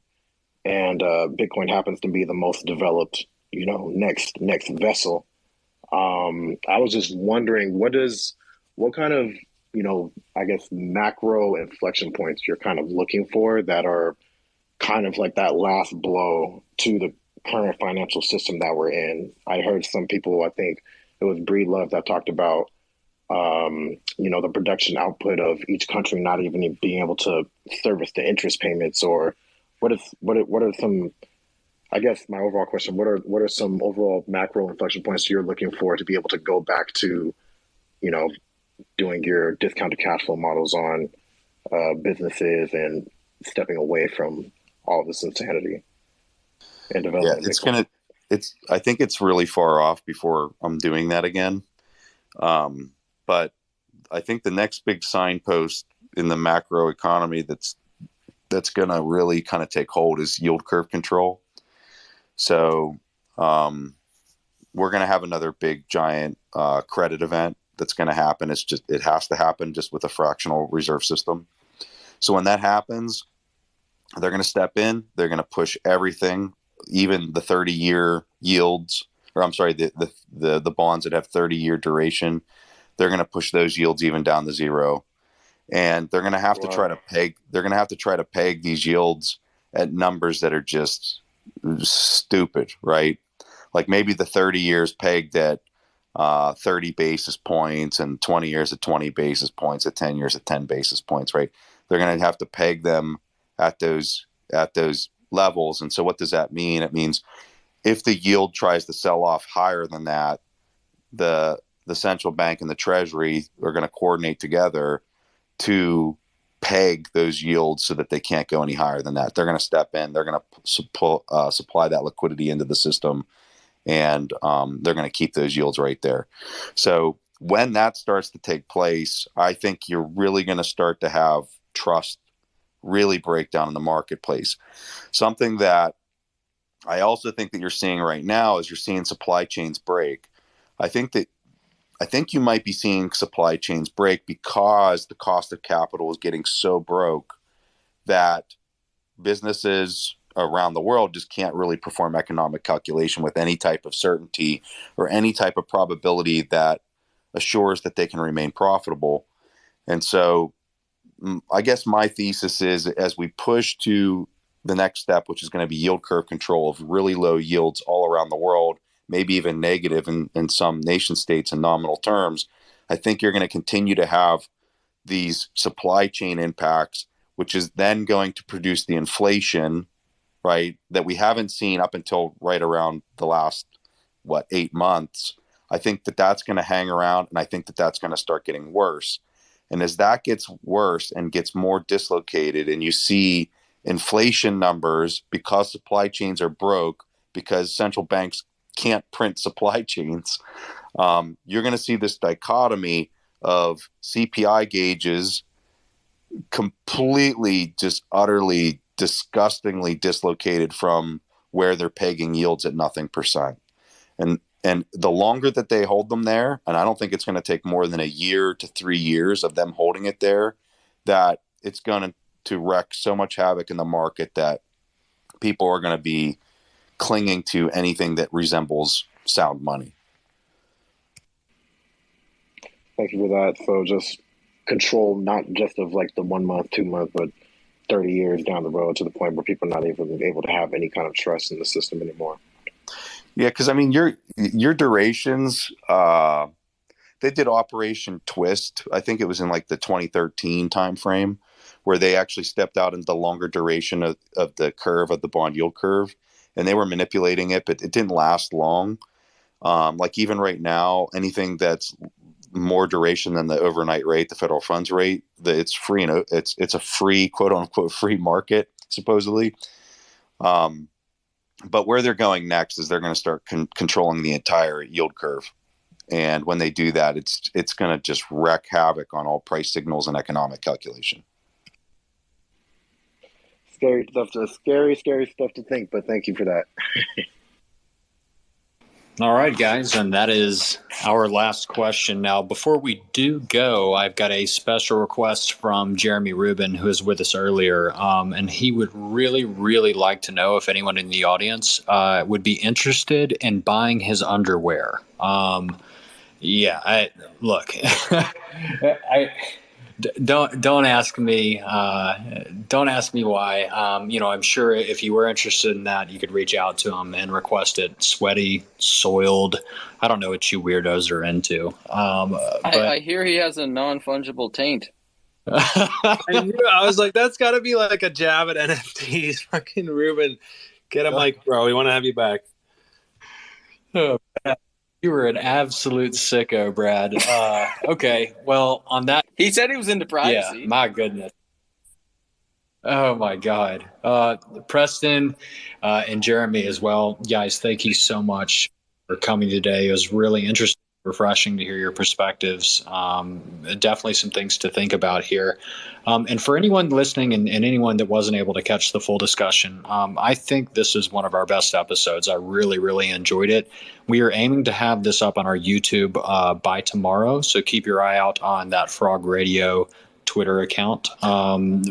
And Bitcoin happens to be the most developed, next vessel. I was just wondering, what kind of, I guess macro inflection points you're kind of looking for that are kind of like that last blow to the current financial system that we're in. I heard some people, I think it was Breedlove, that talked about, the production output of each country not even being able to service the interest payments, or what are some, I guess my overall question, what are some overall macro inflection points you're looking for to be able to go back to, doing your discounted cash flow models on businesses and stepping away from all this insanity and developing? Yeah, I think it's really far off before I'm doing that again. But I think the next big signpost in the macro economy that's going to really kind of take hold is yield curve control. So we're going to have another big giant credit event that's going to happen. It has to happen just with a fractional reserve system. So when that happens, they're going to step in. They're going to push everything, even the 30-year yields, or I'm sorry, the bonds that have 30-year duration. They're going to push those yields even down to zero, and they're going to have to try to peg. They're going to have to try to peg these yields at numbers that are just stupid, right? Like maybe the 30 years pegged at 30 basis points, and 20 years at 20 basis points, at 10 years at 10 basis points, right? They're going to have to peg them at those levels. And so what does that mean? It means if the yield tries to sell off higher than that, the central bank and the treasury are going to coordinate together to peg those yields so that they can't go any higher than that. They're going to step in. They're going to supply that liquidity into the system, and they're going to keep those yields right there. So when that starts to take place, I think you're really going to start to have trust really break down in the marketplace. Something that I also think that you're seeing right now is you're seeing supply chains break. I think you might be seeing supply chains break because the cost of capital is getting so broke that businesses around the world just can't really perform economic calculation with any type of certainty or any type of probability that assures that they can remain profitable. And so I guess my thesis is, as we push to the next step, which is going to be yield curve control of really low yields all around the world, maybe even negative in some nation states in nominal terms, I think you're going to continue to have these supply chain impacts, which is then going to produce the inflation, right, that we haven't seen up until right around the last, 8 months. I think that that's going to hang around, and I think that that's going to start getting worse. And as that gets worse and gets more dislocated, and you see inflation numbers because supply chains are broke, because central banks can't print supply chains, you're going to see this dichotomy of CPI gauges completely, just utterly, disgustingly dislocated from where they're pegging yields at nothing percent. And the longer that they hold them there, and I don't think it's going to take more than a year to 3 years of them holding it there, that it's going to wreak so much havoc in the market that people are going to be clinging to anything that resembles sound money. Thank you for that. So just control, not just of like the 1 month, 2 month, but 30 years down the road, to the point where people are not even able to have any kind of trust in the system anymore. Yeah, because I mean, your durations, they did Operation Twist. I think it was in like the 2013 timeframe, where they actually stepped out into the longer duration of the curve, of the bond yield curve, and they were manipulating it, but it didn't last long. Like even right now, anything that's more duration than the overnight rate, the federal funds rate, it's free, and it's a free, quote unquote, free market supposedly. But where they're going next is they're going to start controlling the entire yield curve. And when they do that, it's going to just wreak havoc on all price signals and economic calculation. Scary stuff to think, but thank you for that. All right, guys, and that is our last question. Now, before we do go, I've got a special request from Jeremy Rubin, who was with us earlier, and he would really, really like to know if anyone in the audience would be interested in buying his underwear. Look, don't ask me. Don't ask me why. I'm sure if you were interested in that, you could reach out to him and request it. Sweaty, soiled. I don't know what you weirdos are into. I hear he has a non-fungible taint. I was like, that's got to be like a jab at NFTs. Fucking Rubin, get him, like, bro, we want to have you back. Oh, you were an absolute sicko, Brad. Okay, well, on that... He said he was into privacy. Yeah, my goodness. Oh, my God. Preston and Jeremy as well. Guys, thank you so much for coming today. It was really interesting. refreshing to hear your perspectives. Definitely some things to think about here. And for anyone listening and anyone that wasn't able to catch the full discussion, I think this is one of our best episodes. I really, really enjoyed it. We are aiming to have this up on our YouTube by tomorrow, so keep your eye out on that Frog Radio Twitter account.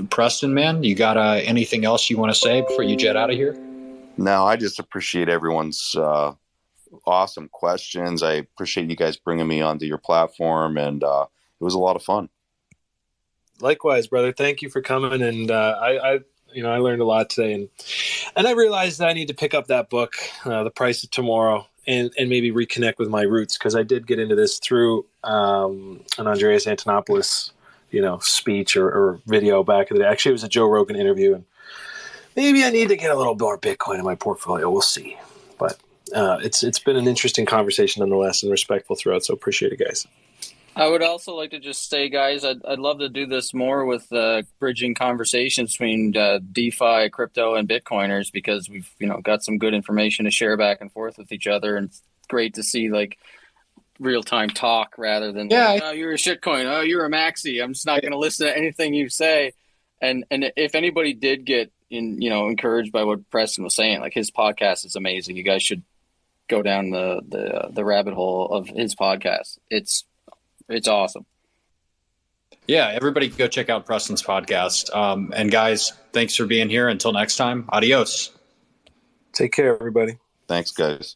Preston, man, you got anything else you want to say before you jet out of here? No, I just appreciate everyone's awesome questions. I appreciate you guys bringing me onto your platform, and it was a lot of fun. Likewise, brother. Thank you for coming, and I learned a lot today, and I realized that I need to pick up that book, The Price of Tomorrow, and maybe reconnect with my roots, because I did get into this through an Andreas Antonopoulos, speech or video back in the day. Actually, it was a Joe Rogan interview, and maybe I need to get a little more Bitcoin in my portfolio. We'll see, but it's been an interesting conversation nonetheless, and respectful throughout. So appreciate it, guys. I would also like to just say, guys, I'd love to do this more with bridging conversations between DeFi, crypto, and Bitcoiners, because we've got some good information to share back and forth with each other, and it's great to see real time talk rather than oh, you're a shitcoin, oh, you're a maxi. I'm just not going to listen to anything you say. And if anybody did get encouraged by what Preston was saying, his podcast is amazing. You guys should go down the rabbit hole of his podcast. It's awesome. Yeah, everybody go check out Preston's podcast. And guys, thanks for being here. Until next time, adios. Take care, everybody. Thanks, guys.